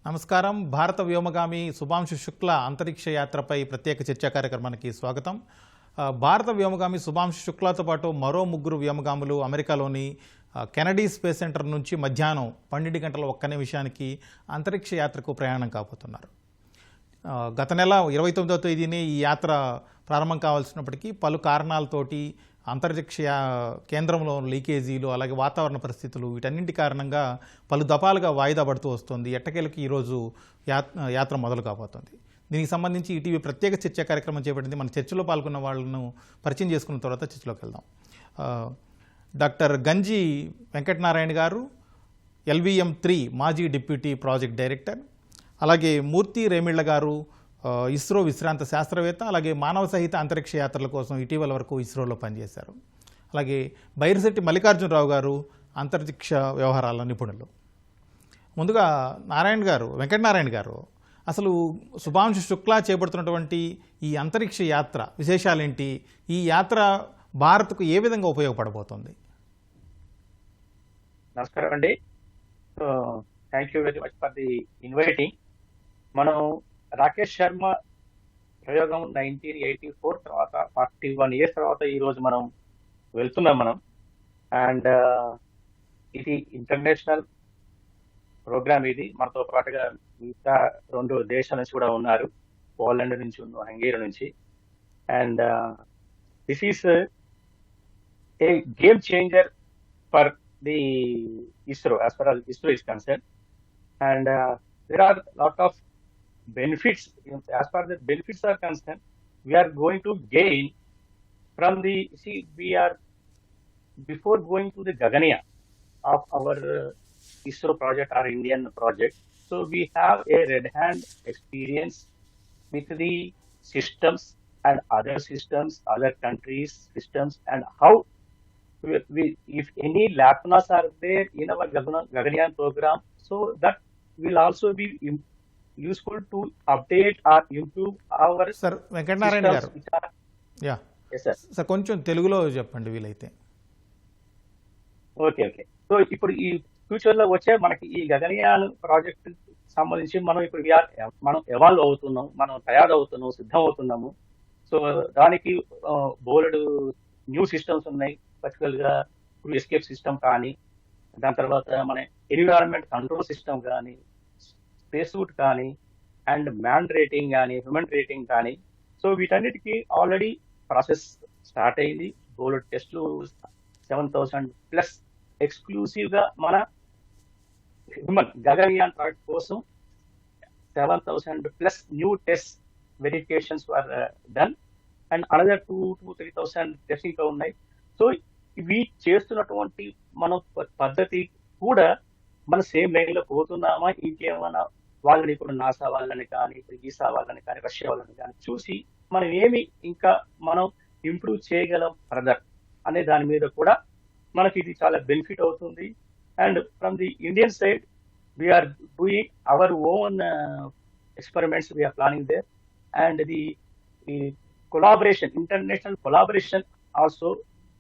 నమస్కారం. భారత వ్యోమగామి శుభాంశు శుక్ల అంతరిక్ష యాత్రపై ప్రత్యేక చర్చా కార్యక్రమానికి స్వాగతం. భారత వ్యోమగామి శుభాంశు శుక్లతో పాటు మరో ముగ్గురు వ్యోమగాములు అమెరికాలోని కెనడీ స్పేస్ సెంటర్ నుంచి మధ్యాహ్నం 12 గంటల 1 నిమిషానికి అంతరిక్ష యాత్రకు ప్రయాణం కాబోతున్నారు. గత నెల 29వ తేదీనే ఈ యాత్ర ప్రారంభం కావాల్సినప్పటికీ పలు కారణాలతోటి అంతరిక్ష కేంద్రంలో లీకేజీలు, అలాగే వాతావరణ పరిస్థితులు, వీటన్నింటి కారణంగా పలు దఫాలుగా వాయిదా పడుతూ వస్తుంది. ఎట్టకేలకి ఈరోజు యాత్ర మొదలు కాబోతుంది. దీనికి సంబంధించి ఈటీవీ ప్రత్యేక చర్చా కార్యక్రమం చేపట్టింది. మన చర్చలో పాల్గొన్న వాళ్ళను పరిచయం చేసుకున్న తర్వాత చర్చలోకి వెళ్దాం. డాక్టర్ గంజి వెంకటనారాయణ గారు, LVM-3 మాజీ డిప్యూటీ ప్రాజెక్ట్ డైరెక్టర్, అలాగే మూర్తి రేమిళ్ళ గారు, ఇస్రో విశ్రాంత శాస్త్రవేత్త, అలాగే మానవ సహిత అంతరిక్ష యాత్రల కోసం ఇటీవల వరకు ఇస్రోలో పనిచేశారు. అలాగే బైరిశెట్టి మల్లికార్జునరావు గారు, అంతరిక్ష వ్యవహారాల నిపుణులు. ముందుగా వెంకటనారాయణ గారు, అసలు శుభాంశు శుక్లా చేపడుతున్నటువంటి ఈ అంతరిక్ష యాత్ర విశేషాలేంటి? ఈ యాత్ర భారత్కు ఏ విధంగా ఉపయోగపడబోతోంది? నమస్కారం అండి. Thank you very much for the inviting. మనం రాకేష్ శర్మ ప్రయోగం 1984 తర్వాత 41 ఇయర్స్ తర్వాత ఈరోజు మనం వెళ్తున్నాం. అండ్ ఇది ఇంటర్నేషనల్ ప్రోగ్రామ్. ఇది మనతో పాటుగా మిగతా 2 దేశాల నుంచి కూడా ఉన్నారు, పోలాండ్ నుంచి, హంగేరీ నుంచి. And this is a game changer for the ISRO as far as ISRO is concerned, and there are lot of benefits. As far as the benefits are concerned, we are going to gain from we are before going to the Gaganyaan of our ISRO project or Indian project, so we have a red hand experience with the systems and other systems, other countries systems, and how if any lacunas are there in our Gaganyaan program, so that will also be useful to update or improve our sir Venkatanarayana గారు, sir కొంచెం తెలుగులో చెప్పండి వీలైతే. Okay. So ఇప్పుడు ఈ future లో వచ్చే మనకి ఈ గగనయాన్ ప్రాజెక్ట్ సంబంధించి మనం ఎవాల్వ్ అవుతున్నాం, మనం తయారవుతున్నాం, సిద్ధం అవుతున్నాము. సో దానికి బోలెడు న్యూ సిస్టమ్స్ ఉన్నాయి. పర్టికులర్ గా ఎస్కేప్ సిస్టమ్ కానీ, దాని తర్వాత మన ఎన్విరాన్మెంట్ కంట్రోల్ సిస్టమ్ కానీ, స్పేస్ సూట్ కానీ, అండ్ మ్యాన్ రేటింగ్ కానీ, హ్యూమన్ రేటింగ్ కానీ. సో వీటన్నిటికీ ఆల్రెడీ ప్రాసెస్ స్టార్ట్ అయింది. బోలెడ్ టెస్ట్లు 7,000+ ఎక్స్క్లూసివ్ గా మన హ్యూమన్ గగన్యాన్ ప్రాజెక్ట్ కోసం 7,000+ new test verifications were done, and another 2,000-3,000 testing ఉన్నాయి. సో ఇవి చేస్తున్నటువంటి మన పద్ధతి కూడా మన సేమ్ లైన్ లో పోతున్నామా, ఇంకేమైనా వాళ్ళని, ఇప్పుడు నాసా వాళ్ళని కానీ, ఇప్పుడు ఈసా వాళ్ళని కానీ, రష్యా వాళ్ళని కానీ చూసి మనం ఏమి ఇంకా మనం ఇంప్రూవ్ చేయగలం ఫర్దర్ అనే దాని మీద కూడా మనకి ఇది చాలా బెనిఫిట్ అవుతుంది. And from the Indian side we're doing our own experiments, we're planning there, and the collaboration, international collaboration also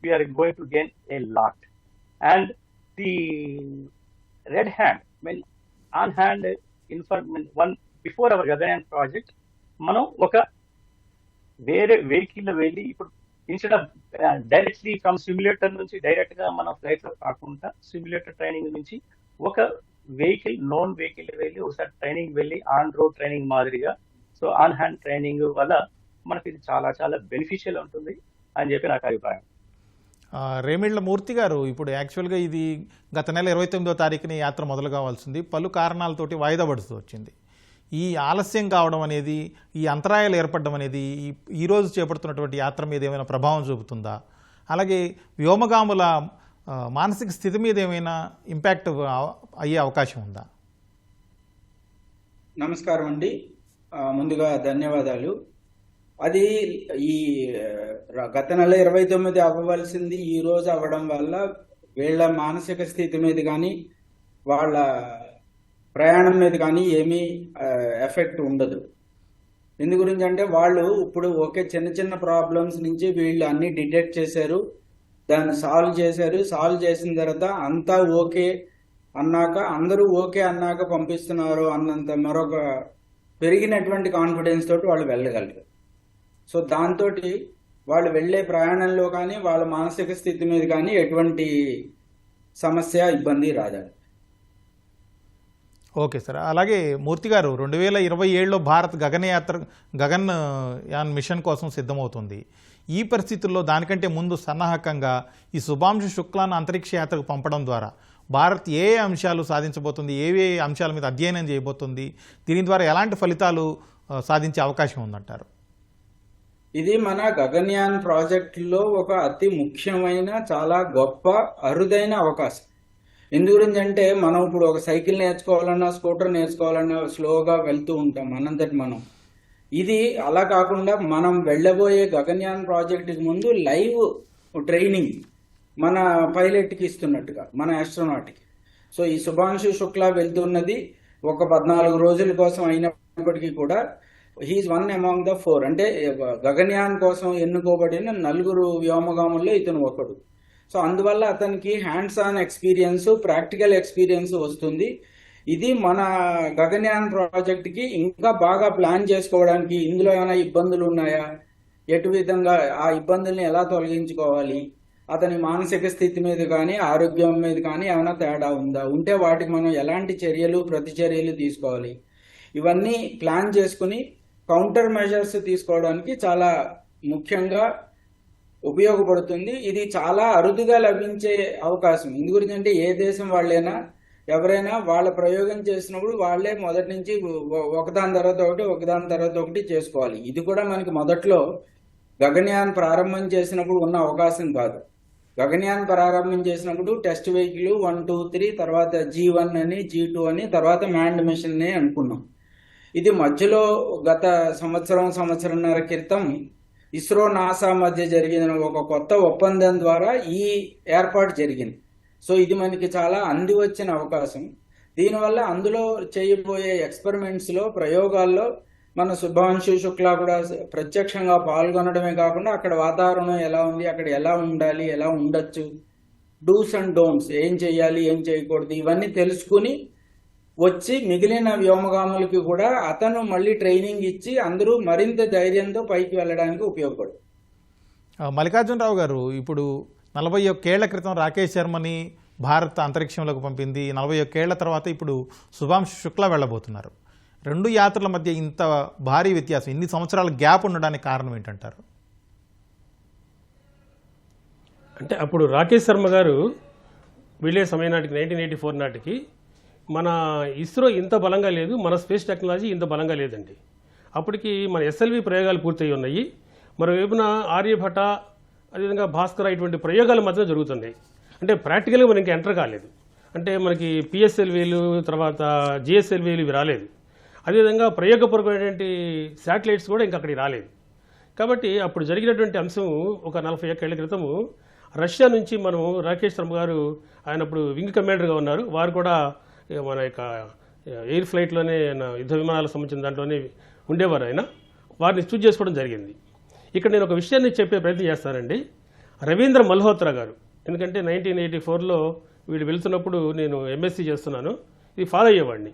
we are going to gain a lot. And the red hand, when on hand information one before our Gaganyaan project, మనం ఒక వేరే vehicle వెళ్ళి, ఇప్పుడు instead of directly from simulator నుంచి direct గా మన flight లో కాకుండా సిమ్యులేటర్ ట్రైనింగ్ నుంచి ఒక వెహికల్, నోన్ వెహికల్ వెళ్ళి ఒకసారి ట్రైనింగ్ వెళ్ళి ఆన్ రోడ్ ట్రైనింగ్ మాదిరిగా, సో ఆన్ హ్యాండ్ ట్రైనింగ్ వల్ల మనకి ఇది చాలా చాలా బెనిఫిషియల్ ఉంటుంది అని చెప్పి నాకు అభిప్రాయం. రేమిళ్ళ మూర్తి గారు, ఇప్పుడు యాక్చువల్గా ఇది గత నెల 29వ తారీఖుని యాత్ర మొదలు కావాల్సింది, పలు కారణాలతోటి వాయిదా పడుతూ వచ్చింది. ఈ ఆలస్యం కావడం అనేది, ఈ అంతరాయాలు ఏర్పడడం అనేది ఈరోజు చేపడుతున్నటువంటి యాత్ర మీద ఏమైనా ప్రభావం చూపుతుందా? అలాగే వ్యోమగాముల మానసిక స్థితి మీద ఏమైనా ఇంపాక్ట్ అయ్యే అవకాశం ఉందా? నమస్కారం అండి. ముందుగా ధన్యవాదాలు. అది ఈ గత నెల 29 అవ్వవలసింది ఈ రోజు అవ్వడం వల్ల వీళ్ళ మానసిక స్థితి మీద కానీ, వాళ్ళ ప్రయాణం మీద కానీ ఏమీ ఎఫెక్ట్ ఉండదు. ఎందు గురించి అంటే వాళ్ళు ఇప్పుడు చిన్న చిన్న ప్రాబ్లమ్స్ నుంచి వీళ్ళు అన్ని డిటెక్ట్ చేశారు, దాన్ని సాల్వ్ చేసిన తర్వాత అంతా ఓకే అన్నాక అందరూ ఓకే అన్నాక పంపిస్తున్నారు అన్నంత మరొక పెరిగినటువంటి కాన్ఫిడెన్స్ తోటి వాళ్ళు వెళ్ళగలరు. సో దాంతో వాళ్ళు వెళ్ళే ప్రయాణంలో కానీ వాళ్ళ మానసిక స్థితి మీద కానీ ఎటువంటి సమస్య ఇబ్బంది రాదండి. Okay sir. అలాగే మూర్తి గారు, 2027లో భారత్ గగన్ యాన్ మిషన్ కోసం సిద్ధమవుతుంది. ఈ పరిస్థితుల్లో దానికంటే ముందు సన్నాహకంగా ఈ శుభాంశు శుక్లాను అంతరిక్ష యాత్రకు పంపడం ద్వారా భారత్ ఏ అంశాలు సాధించబోతుంది, ఏ అంశాల మీద అధ్యయనం చేయబోతుంది, దీని ద్వారా ఎలాంటి ఫలితాలు సాధించే అవకాశం ఉందంటారు? ఇది మన గగన్యాన్ ప్రాజెక్టులో ఒక అతి ముఖ్యమైన చాలా గొప్ప అరుదైన అవకాశం. ఎందు గురించి అంటే మనం ఇప్పుడు ఒక సైకిల్ నేర్చుకోవాలన్నా స్కూటర్ నేర్చుకోవాలన్నా స్లోగా వెళ్తూ ఉంటాం మనంతటి మనం. ఇది అలా కాకుండా మనం వెళ్ళబోయే గగన్యాన్ ప్రాజెక్టుకి ముందు లైవ్ ట్రైనింగ్ మన పైలట్కి ఇస్తున్నట్టుగా మన ఆస్ట్రోనాట్కి. సో ఈ శుభాంశు శుక్లా వెళ్తున్నది ఒక 14 రోజుల కోసం అయినప్పటికీ కూడా హీఈస్ వన్ అమాంగ్ ద 4, అంటే గగన్యాన్ కోసం ఎన్నుకోబడిన 4 వ్యోమగాముల్లో ఇతను ఒకడు. సో అందువల్ల అతనికి hands on experience, practical experience వస్తుంది. ఇది మన గగన్యాన్ ప్రాజెక్ట్కి ఇంకా బాగా ప్లాన్ చేసుకోవడానికి, ఇందులో ఏమైనా ఇబ్బందులు ఉన్నాయా, ఎటు విధంగా ఆ ఇబ్బందుల్ని ఎలా తొలగించుకోవాలి, అతని మానసిక స్థితి మీద కానీ ఆరోగ్యం మీద కానీ ఏమైనా తేడా ఉందా, ఉంటే వాటికి మనం ఎలాంటి చర్యలు ప్రతిచర్యలు తీసుకోవాలి, ఇవన్నీ ప్లాన్ చేసుకుని కౌంటర్ మెజర్స్ తీసుకోవడానికి చాలా ముఖ్యంగా ఉపయోగపడుతుంది. ఇది చాలా అరుదుగా లభించే అవకాశం. ఇందు గురించి అంటే ఏ దేశం వాళ్ళైనా ఎవరైనా వాళ్ళ ప్రయోగం చేసినప్పుడు వాళ్ళే మొదటి నుంచి ఒకదాని తర్వాత ఒకటి చేసుకోవాలి. ఇది కూడా మనకి మొదట్లో గగన్యాన్ ప్రారంభం చేసినప్పుడు ఉన్న అవకాశం కాదు. గగన్యాన్ ప్రారంభం చేసినప్పుడు టెస్ట్ వెహికల్ 1, 2, 3, తర్వాత G1 అని, G2 అని, తర్వాత మ్యాన్డ్ మిషన్ అని అనుకున్నాం. ఇది మధ్యలో గత సంవత్సరంన్నర క్రితం ఇస్రో నాసా మధ్య జరిగిన ఒక కొత్త ఒప్పందం ద్వారా ఈ ఏర్పాటు జరిగింది. సో ఇది మనకి చాలా అంది వచ్చిన అవకాశం. దీనివల్ల అందులో చేయబోయే ఎక్స్పెరిమెంట్స్లో, ప్రయోగాల్లో మన శుభాంశు శుక్లా కూడా ప్రత్యక్షంగా పాల్గొనడమే కాకుండా అక్కడ వాతావరణం ఎలా ఉంది, అక్కడ ఎలా ఉండాలి, ఎలా ఉండొచ్చు, డూస్ అండ్ డోంట్స్, ఏం చేయాలి ఏం చేయకూడదు, ఇవన్నీ తెలుసుకుని వచ్చి మిగిలిన వ్యోమగాములకి కూడా అతను మళ్ళీ ట్రైనింగ్ ఇచ్చి అందరూ మరింత ధైర్యంతో పైకి వెళ్ళడానికి ఉపయోగపడుతుంది. మల్లికార్జునరావు గారు, ఇప్పుడు 41 ఏళ్ల క్రితం రాకేష్ శర్మని భారత్ అంతరిక్షంలోకి పంపింది. 41 ఏళ్ల తర్వాత ఇప్పుడు శుభాంశు శుక్లా వెళ్ళబోతున్నారు. 2 యాత్రల మధ్య ఇంత భారీ వ్యత్యాసం, ఇన్ని సంవత్సరాల గ్యాప్ ఉండడానికి కారణం ఏంటంటారు? అంటే అప్పుడు రాకేష్ శర్మ గారు వెళ్ళే సమయం నాటికి 1984 నాటికి మన ఇస్రో ఇంత బలంగా లేదు, మన స్పేస్ టెక్నాలజీ ఇంత బలంగా లేదండి. అప్పటికి మన ఎస్ఎల్వి ప్రయోగాలు పూర్తయి ఉన్నాయి. మరోవైపున ఆర్యభట, అదేవిధంగా భాస్కర, ఇటువంటి ప్రయోగాల మధ్య జరుగుతున్నాయి. అంటే ప్రాక్టికల్గా మనకి ఎంటర్ కాలేదు. అంటే మనకి పిఎస్ఎల్వీలు, తర్వాత జిఎస్ఎల్వీలు ఇవి రాలేదు. అదేవిధంగా ప్రయోగపూర్వకమైనటువంటి శాటిలైట్స్ కూడా ఇంకా అక్కడికి రాలేదు. కాబట్టి అప్పుడు జరిగినటువంటి అంశం ఒక 41 ఏళ్ల క్రితము రష్యా నుంచి మనం రాకేష్ శర్మ గారు, ఆయన అప్పుడు వింగ్ కమాండర్గా ఉన్నారు, వారు కూడా మన యొక్క ఎయిర్ ఫ్లైట్లోనే యుద్ధ విమానాలకు సంబంధించిన దాంట్లోనే ఉండేవారు. ఆయన వారిని చూజ్ చేసుకోవడం జరిగింది. ఇక్కడ నేను ఒక విషయాన్ని చెప్పే ప్రయత్నం చేస్తానండి. రవీంద్ర మల్హోత్రా గారు, ఎందుకంటే 1984లో వీళ్ళు వెళ్తున్నప్పుడు నేను ఎంఎస్సీ చేస్తున్నాను, ఇది ఫాలో అయ్యేవాడిని.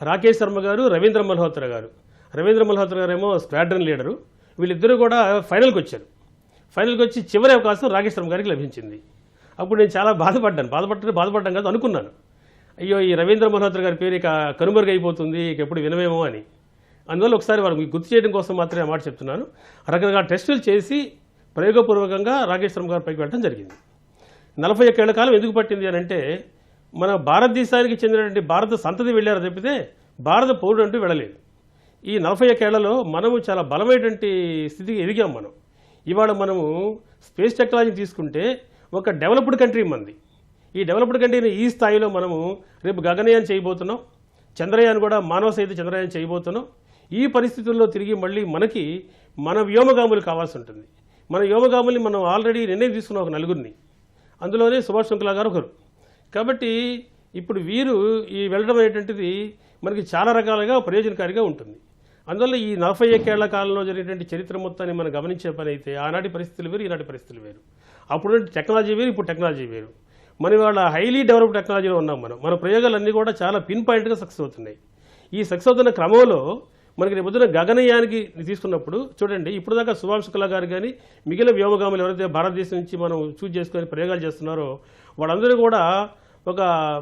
రాకేష్ శర్మ గారు, రవీంద్ర మల్హోత్రా గారు. రవీంద్ర మల్హోత్రా గారు ఏమో స్క్వాడ్రన్ లీడరు. వీళ్ళిద్దరూ కూడా ఫైనల్కి వచ్చారు. ఫైనల్కి వచ్చి చివరి అవకాశం రాకేష్ శర్మ గారికి లభించింది. అప్పుడు నేను చాలా బాధపడ్డాం కాదు అనుకున్నాను, అయ్యో ఈ రవీంద్ర మల్హోత్రా గారి పేరు ఇక కనుమరుగైపోతుంది, ఇక ఎప్పుడు వినవేమో అని. అందువల్ల ఒకసారి వారు గుర్తు చేయడం కోసం మాత్రమే ఆ మాట చెప్తున్నాను. రకరకాల టెస్టులు చేసి ప్రయోగపూర్వకంగా రాకేష్ శర్మ గారి పైకి వెళ్ళడం జరిగింది. 41 ఏళ్ల కాలం ఎందుకు పట్టింది అని అంటే, మన భారతదేశానికి చెందినటువంటి భారత సంతతి వెళ్ళారు తప్పితే భారత పౌరుడు అంటూ వెళ్ళలేదు. ఈ 41 ఏళ్లలో మనము చాలా బలమైనటువంటి స్థితికి ఎదిగాం. మనం ఇవాళ మనము స్పేస్ టెక్నాలజీ తీసుకుంటే ఒక డెవలప్డ్ కంట్రీ మంది. ఈ డెవలప్డ్ కంట్రీని ఈ స్థాయిలో మనము రేపు గగనయాన్ చేయబోతున్నాం, చంద్రయాన్ కూడా మానవ సహిత చంద్రయాన్ చేయబోతున్నాం. ఈ పరిస్థితుల్లో తిరిగి మళ్ళీ మనకి మన వ్యోమగాములు కావాల్సి ఉంటుంది. మన వ్యోమగాముల్ని మనం ఆల్రెడీ నిర్ణయం తీసుకున్నాం, ఒక 4గురిని, అందులోనే సుభాష్ శుక్లా గారు ఒకరు. కాబట్టి ఇప్పుడు వీరు ఈ వెళ్ళడం అనేటువంటిది మనకి చాలా రకాలుగా ప్రయోజనకారిగా ఉంటుంది. అందువల్ల ఈ 41 ఏళ్ల కాలంలో జరిగినటువంటి చరిత్ర మొత్తాన్ని మనం గమనించే పని అయితే ఆనాటి పరిస్థితులు వేరు, ఈనాటి పరిస్థితులు వేరు. అప్పుడు టెక్నాలజీ వేరు, ఇప్పుడు టెక్నాలజీ వేరు. మనం ఇవాళ హైలీ డెవలప్డ్ టెక్నాలజీలో ఉన్నాం. మన ప్రయోగాలన్నీ కూడా చాలా పిన్ పాయింట్గా సక్సెస్ అవుతున్నాయి. ఈ సక్సెస్ అవుతున్న క్రమంలో మనకి రేపు పొద్దున గగనయానికి తీసుకున్నప్పుడు చూడండి, ఇప్పుడు దాకా శుభాంశు శుక్లా గారు కానీ మిగిలిన వ్యోమగాములు ఎవరైతే భారతదేశం నుంచి మనం చూజ్ చేసుకొని ప్రయోగాలు చేస్తున్నారో వాళ్ళందరూ కూడా ఒక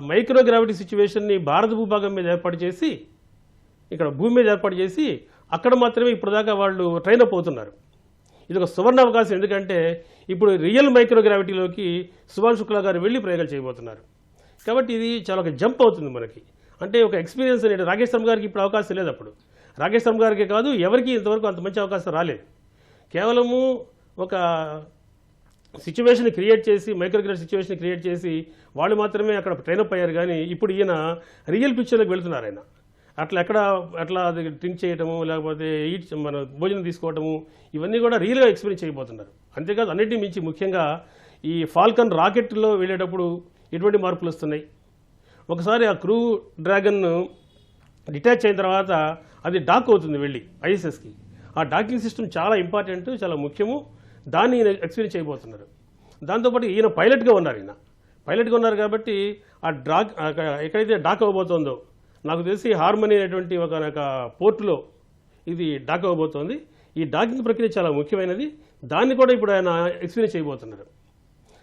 మైక్రోగ్రావిటీ సిచ్యువేషన్ని భారత భూభాగం మీద ఏర్పాటు చేసి, ఇక్కడ భూమి మీద ఏర్పాటు చేసి అక్కడ మాత్రమే ఇప్పుడు దాకా వాళ్ళు ట్రైన్ అప్ అవుతున్నారు. ఇది ఒక సువర్ణ అవకాశం. ఎందుకంటే ఇప్పుడు రియల్ మైక్రోగ్రావిటీలోకి శుభాంశు శుక్లా గారు వెళ్ళి ప్రయోగాలు చేయబోతున్నారు. కాబట్టి ఇది చాలా ఒక జంప్ అవుతుంది మనకి. అంటే ఒక ఎక్స్పీరియన్స్ అనేది రాకేష్ శర్మ గారికి ఇప్పుడు అవకాశం లేదు. అప్పుడు రాకేష్ శర్మ గారికి కాదు, ఎవరికి ఇంతవరకు అంత మంచి అవకాశం రాలేదు. కేవలము ఒక సిచ్యువేషన్ క్రియేట్ చేసి, మైక్రోగ్రావిటీ సిచ్యువేషన్ క్రియేట్ చేసి వాళ్ళు మాత్రమే అక్కడ ట్రైనప్ అయ్యారు. కానీ ఇప్పుడు ఈయన రియల్ పిక్చర్లోకి వెళుతున్నారు. ఆయన అట్లా అది డ్రింక్ చేయటము, లేకపోతే మన భోజనం తీసుకోవటము, ఇవన్నీ కూడా రియల్గా ఎక్స్పీరియన్స్ చేయబోతున్నారు. అంతేకాదు అన్నిటినీ మించి ముఖ్యంగా ఈ ఫాల్కన్ రాకెట్లో వెళ్ళేటప్పుడు ఎటువంటి మార్పులు వస్తున్నాయి. ఒకసారి ఆ క్రూ డ్రాగన్ డిటాచ్ అయిన తర్వాత అది డాక్ అవుతుంది వెళ్ళి ఐఎస్ఎస్కి. ఆ డాకింగ్ సిస్టమ్ చాలా ఇంపార్టెంట్, చాలా ముఖ్యము. దాన్ని ఈయన ఎక్స్పీరియన్స్ చేయబోతున్నారు. దాంతోపాటు ఈయన పైలట్గా ఉన్నారు కాబట్టి ఆ ఎక్కడైతే డాక్ అవ్వబోతోందో, నాకు తెలిసి హార్మనీ అనేటువంటి ఒక పోర్టులో ఇది డాక్ అవ్వబోతోంది. ఈ డాకింగ్ ప్రక్రియ చాలా ముఖ్యమైనది. దాన్ని కూడా ఇప్పుడు ఆయన ఎక్స్పీరియన్స్ చేయబోతున్నారు.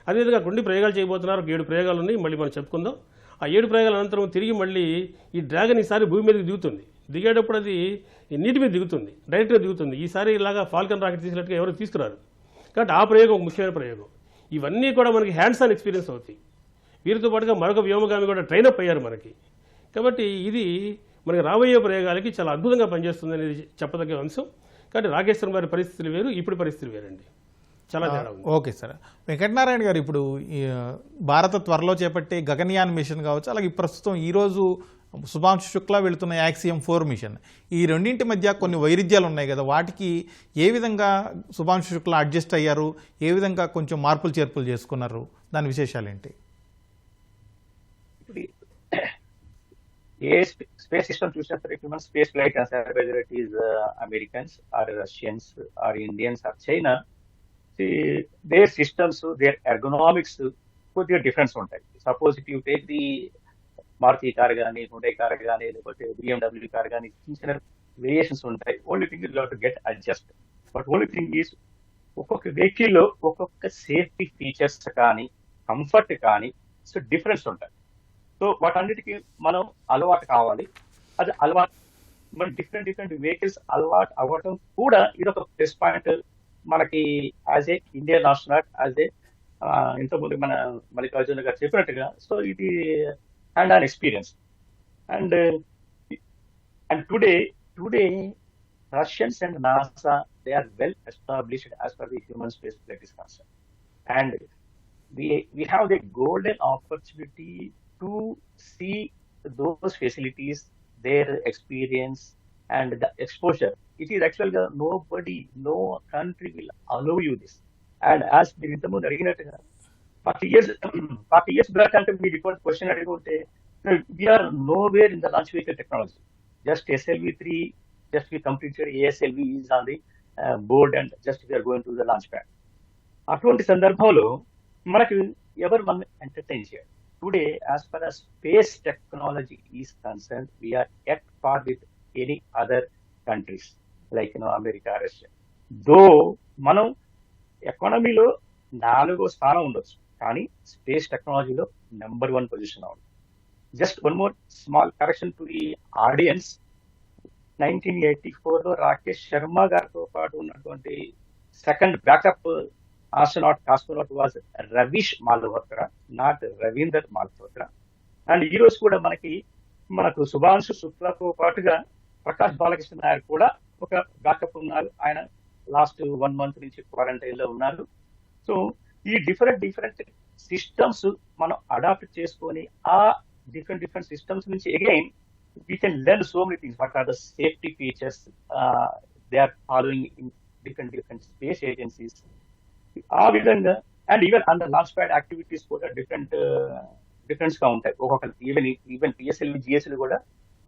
అదేవిధంగా కొన్ని ప్రయోగాలు చేయబోతున్నారు. 7 ప్రయోగాలు ఉన్నాయి, మళ్ళీ మనం చెప్పుకుందాం. ఆ 7 ప్రయోగాల అనంతరం తిరిగి మళ్ళీ ఈ డ్రాగన్ ఈసారి భూమి మీదకి దిగుతుంది. దిగేటప్పుడు అది నీటి మీద దిగుతుంది, డైరెక్ట్గా దిగుతుంది. ఈసారి ఇలాగా ఫాల్కన్ రాకెట్ తీసినట్టుగా ఎవరు తీసుకురారు. కాబట్టి ఆ ప్రయోగం ఒక ముఖ్యమైన ప్రయోగం. ఇవన్నీ కూడా మనకి హ్యాండ్స్ ఆన్ ఎక్స్పీరియన్స్ అవుతాయి. వీరితో పాటుగా మరొక వ్యోమగామి కూడా ట్రైనప్ అయ్యారు మనకి. కాబట్టి ఇది మనకి రాబోయే ప్రయోగాలకి చాలా అద్భుతంగా పనిచేస్తుంది అనేది చెప్పదగ్గ అంశం. కాబట్టి రాకేష్ శర్మ గారి పరిస్థితులు వేరు, ఇప్పుడు పరిస్థితులు వేరండి. చాలా తేడా ఉంది. Okay sir. వెంకటనారాయణ గారు, ఇప్పుడు భారత త్వరలో చేపట్టే గగన్యాన్ మిషన్ కావచ్చు, అలాగే ప్రస్తుతం ఈరోజు శుభాంశు శుక్లా వెళుతున్న యాక్సియం 4 మిషన్, ఈ రెండింటి మధ్య కొన్ని వైరుధ్యాలు ఉన్నాయి కదా, వాటికి ఏ విధంగా శుభాంశు శుక్లా అడ్జస్ట్ అయ్యారు, ఏ విధంగా కొంచెం మార్పులు చేర్పులు చేసుకున్నారు, దాని విశేషాలు ఏంటి? ఏ స్పేస్ సిస్టమ్ చూసినప్పటికీ మనం space flight weather it is Americans or Russians or Indians or China, their systems, their ergonomics కొద్దిగా డిఫరెన్స్ ఉంటాయి. Suppose if you take the Maruti car కానీ, హుండై కార్ కానీ, లేకపోతే BMW కార్ కానీ, చిన్న వేరియేషన్స్ ఉంటాయి. Only thing you have to get adjust. But only thing is ఒక్కొక్క vehicle లో ఒక్కొక్క సేఫ్టీ ఫీచర్స్ కానీ, కంఫర్ట్ కానీ సో డిఫరెన్స్ ఉంటాయి. సో వాటన్నిటికీ మనం అలవాటు కావాలి. అది అలవాటు మన డిఫరెంట్ వెహికల్స్ అలవాటు అవ్వటం కూడా ఇది ఒక ప్లస్ పాయింట్ మనకి as a Indian astronaut, as a ఇంతకుముందు మన మల్లికార్జున గారు చెప్పినట్టుగా. సో ఇది hand on experience. And today Russians and NASA, they are well established as per the human space flight is concerned. And we have the golden opportunity to see those facilities, their experience and the exposure. It is actually no country will allow you this. And as the Intamu Narinata 40 years back, we report question we are nowhere in the launch vehicle technology. Just SLV-3, just we completed ASLV is on the board and just we are going to the launch pad. అటువంటి సందర్భంలో మనకు ఎవరు మనం entertain చేయాలి? Today as for as space technology is concerned, we are at par with any other countries like America, Russia. Though మనం ఎకానమీలో 4వ స్థానం ఉండొచ్చు, కానీ స్పేస్ టెక్నాలజీలో నెంబర్ 1 పొజిషన్ ఉంది. Just one more small correction to the audience. 1984లో రాకేష్ శర్మ గారితో పాటు ఉన్నటువంటి second backup astronaut was Ravish Malhotra, not Ravinder Malhotra. And ఈ రోజు కూడా మనకు శుభాంశు శుక్లాతో పాటుగా ప్రకాష్ బాలకృష్ణ నాయర్ కూడా ఒక బ్యాకప్ ఉన్నారు. ఆయన లాస్ట్ 1 month నుంచి క్వారంటైన్ లో ఉన్నారు. సో ఈ డిఫరెంట్ సిస్టమ్స్ మనం అడాప్ట్ చేసుకొని ఆ డిఫరెంట్ సిస్టమ్స్ నుంచి again we can learn so many things. What are the safety features they are following in different space agencies? ఆ విధంగా and even and launch pad activities కూడా difference గా ఉంటాయి. ఒక్కొక్క ఈవెన్ PSLV, GSL కూడా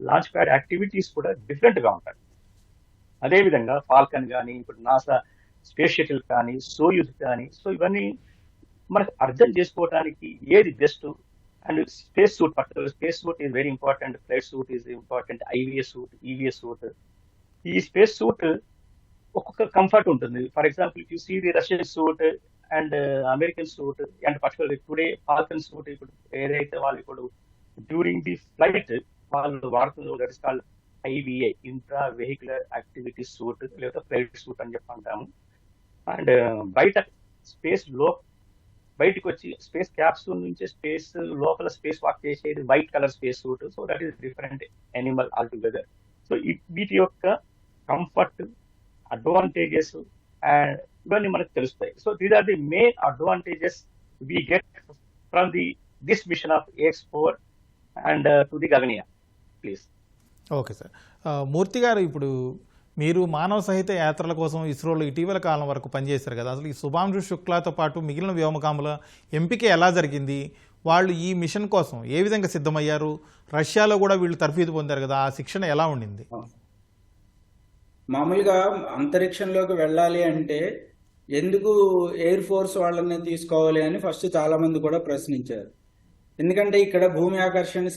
launch pad activities కూడా different గా ఉంటాయి. అదేవిధంగా ఫాల్కన్ కానీ, ఇప్పుడు నాసా స్పేస్ షటిల్ కానీ, సోయూజ్ కానీ, సో ఇవన్నీ మనకు అర్థం చేసుకోవడానికి ఏది best. And space suit, particular space suit is very important, flight suit is important, IVS suit, EVS suit. ఈ స్పేస్ సూట్ ఒక్కొక్క కంఫర్ట్ ఉంటుంది. For example you see the Russian suit and American suit and particular today Falcon suit ఇప్పుడు ఏదైతే వాళ్ళు ఇప్పుడు during the flight వాళ్ళు వాడుతుందో that is called IVI, intra vehicular activity suit లేదా ఫ్లైట్ సూట్ అని చెప్పి అంటాము. అండ్ బయట స్పేస్ బయటకు వచ్చి స్పేస్ క్యాప్సూల్ నుంచి స్పేస్ లోపల స్పేస్ వాక్ చేసేది white colour space suit. So that is different animal altogether. So వీటి యొక్క కంఫర్ట్, అడ్వాంటేజెస్ అండ్ ఇవన్నీ మనకు తెలుస్తాయి. So these are the main advantages we get from this mission of AX4 and to the Gaganyaan. Please. Okay sir. Murthy garu, ఇప్పుడు మీరు మానవ సహిత యాత్రల కోసం ఇస్రోలో ఇటీవల కాలం వరకు పనిచేశారు కదా, అసలు ఈ శుభాంశు శుక్లాతో పాటు మిగిలిన వ్యోమగాముల ఎంపిక ఎలా జరిగింది? వాళ్ళు ఈ మిషన్ కోసం ఏ విధంగా సిద్ధమయ్యారు? రష్యాలో కూడా వీళ్ళు తర్ఫీదు పొందారు కదా, ఆ శిక్షణ ఎలా ఉండింది? మామూలుగా అంతరిక్షంలోకి వెళ్ళాలి అంటే ఎందుకు ఎయిర్ ఫోర్స్ వాళ్ళని తీసుకోవాలి అని ఫస్ట్ చాలా మంది కూడా ప్రశ్నించారు. ఎందుకంటే ఇక్కడ భూమి ఆకర్షణ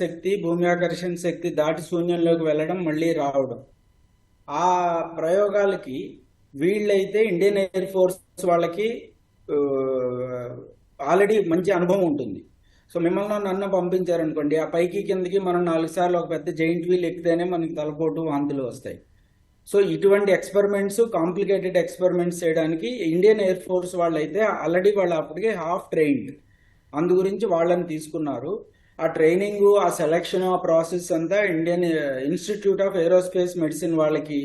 శక్తి దాటి శూన్యంలోకి వెళ్ళడం, మళ్ళీ రావడం, ఆ ప్రయోగాలకి వీళ్ళైతే ఇండియన్ ఎయిర్ ఫోర్స్ వాళ్ళకి ఆల్రెడీ మంచి అనుభవం ఉంటుంది. సో మిమ్మల్ని నన్ను పంపించారనుకోండి, ఆ పైకి కిందకి మనం 4 సార్లు ఒక పెద్ద జైంట్ వీల్ ఎక్కితేనే మనకి తలపోటు వాంతులు వస్తాయి. సో ఇటువంటి ఎక్స్పెరిమెంట్స్, కాంప్లికేటెడ్ ఎక్స్పెరిమెంట్స్ చేయడానికి ఇండియన్ ఎయిర్ ఫోర్స్ వాళ్ళైతే ఆల్రెడీ వాళ్ళు అప్పటికే హాఫ్ ట్రైన్డ్, అందు గురించి వాళ్ళని తీసుకున్నారు. ఆ ట్రైనింగ్, ఆ సెలక్షన్, ఆ ప్రాసెస్ అంతా Indian institute of aerospace medicine వాళ్ళకి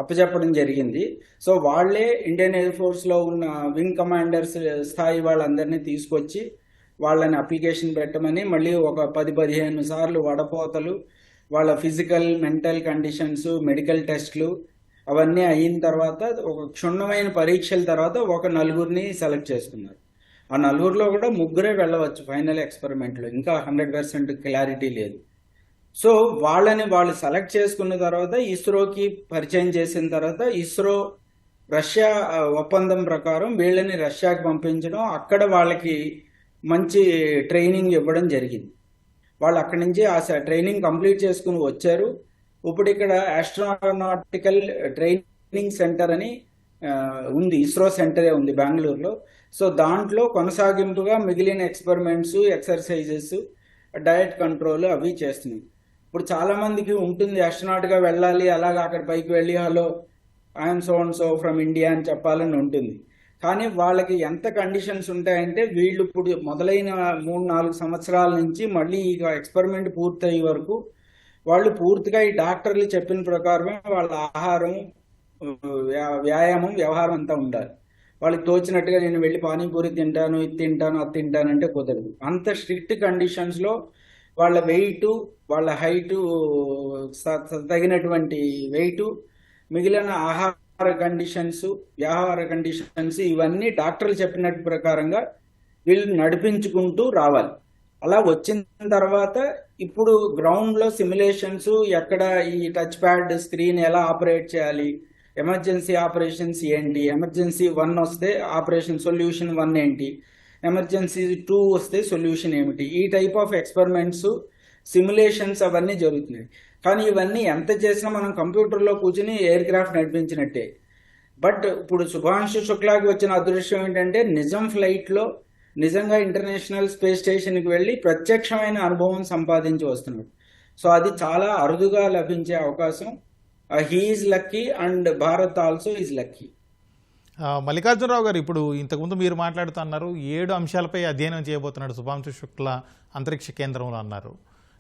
అప్పచెప్పడం జరిగింది. సో వాళ్ళే ఇండియన్ ఎయిర్ ఫోర్స్లో ఉన్న వింగ్ కమాండర్స్ స్థాయి వాళ్ళందరినీ తీసుకొచ్చి వాళ్ళని అప్లికేషన్ పెట్టమని, మళ్ళీ ఒక 10-15 సార్లు వడపోతలు, వాళ్ళ ఫిజికల్, మెంటల్ కండిషన్స్, మెడికల్ టెస్ట్లు అవన్నీ అయిన తర్వాత ఒక క్షుణ్ణమైన పరీక్షల తర్వాత ఒక 4 సెలెక్ట్ చేసుకున్నారు. ఆ 4 కూడా 3 వెళ్ళవచ్చు ఫైనల్ ఎక్స్పెరిమెంట్లో, ఇంకా 100% క్లారిటీ లేదు. సో వాళ్ళు సెలెక్ట్ చేసుకున్న తర్వాత ఇస్రోకి పరిచయం చేసిన తర్వాత ఇస్రో రష్యా ఒప్పందం ప్రకారం వీళ్ళని రష్యాకి పంపించడం, అక్కడ వాళ్ళకి మంచి ట్రైనింగ్ ఇవ్వడం జరిగింది. వాళ్ళు అక్కడి నుంచి ఆ ట్రైనింగ్ కంప్లీట్ చేసుకుని వచ్చారు. ఇప్పుడు ఇక్కడ ఆస్ట్రోనాటికల్ ట్రైనింగ్ సెంటర్ అని ఉంది, ఇస్రో సెంటరే ఉంది బెంగళూరులో. సో దాంట్లో కొనసాగింపుగా మిగిలిన ఎక్స్పెరిమెంట్స్, ఎక్సర్సైజెస్, డయట్ కంట్రోల్ అవి చేస్తున్నాయి. ఇప్పుడు చాలా మందికి ఉంటుంది ఆస్ట్రోనాట్గా వెళ్ళాలి, అలాగే అక్కడ పైకి వెళ్ళి hello I'm so and so from India అని చెప్పాలని ఉంటుంది. కానీ వాళ్ళకి ఎంత కండిషన్స్ ఉంటాయంటే వీళ్ళు ఇప్పుడు మొదలైన 3-4 సంవత్సరాల నుంచి మళ్ళీ ఈ ఎక్స్పెరిమెంట్ పూర్తయ్యే వరకు వాళ్ళు పూర్తిగా ఈ డాక్టర్లు చెప్పిన ప్రకారమే వాళ్ళ ఆహారం, వ్యాయామం, వ్యవహారం అంతా ఉండాలి. వాళ్ళకి తోచినట్టుగా నేను వెళ్ళి పానీపూరి తింటాను, ఇది తింటాను, అది తింటాను అంటే కుదరదు. అంత స్ట్రిక్ట్ కండిషన్స్లో వాళ్ళ వెయిట్, వాళ్ళ హైటు, తగినటువంటి వెయిట్, మిగిలిన ఆహార కండిషన్స్, వ్యవహార కండిషన్స్ ఇవన్నీ డాక్టర్లు చెప్పినట్టు ప్రకారంగా వీళ్ళు నడిపించుకుంటూ రావాలి. అలా వచ్చిన తర్వాత ఇప్పుడు గ్రౌండ్లో సిమ్యులేషన్స్, ఎక్కడ ఈ టచ్ ప్యాడ్ స్క్రీన్ ఎలా ఆపరేట్ చేయాలి, ఎమర్జెన్సీ ఆపరేషన్స్ ఏంటి, ఎమర్జెన్సీ 1 వస్తే ఆపరేషన్ సొల్యూషన్ 1 ఏంటి, ఎమర్జెన్సీ 2 వస్తే సొల్యూషన్ ఏమిటి, ఈ టైప్ ఆఫ్ ఎక్స్పెరిమెంట్స్, సిమ్యులేషన్స్ అవన్నీ జరుగుతున్నాయి. కానీ ఇవన్నీ ఎంత చేసినా మనం కంప్యూటర్లో కూర్చుని ఎయిర్ క్రాఫ్ట్ నడిపించినట్టే. బట్ ఇప్పుడు శుభాంశు శుక్లాకి వచ్చిన అదృష్టం ఏంటంటే నిజం ఫ్లైట్లో నిజంగా ఇంటర్నేషనల్ స్పేస్ స్టేషన్కి వెళ్ళి ప్రత్యక్షమైన అనుభవం సంపాదించి వస్తున్నాడు. సో అది చాలా అరుదుగా లభించే అవకాశం. He is lucky and Bharat also is lucky. Mallikarjunarao గారు, ఇప్పుడు ఇంతకుముందు మీరు మాట్లాడుతున్నారు 7 అంశాలపై అధ్యయనం చేయబోతున్నాడు శుభాంశు శుక్ల అంతరిక్ష కేంద్రంలో అన్నారు.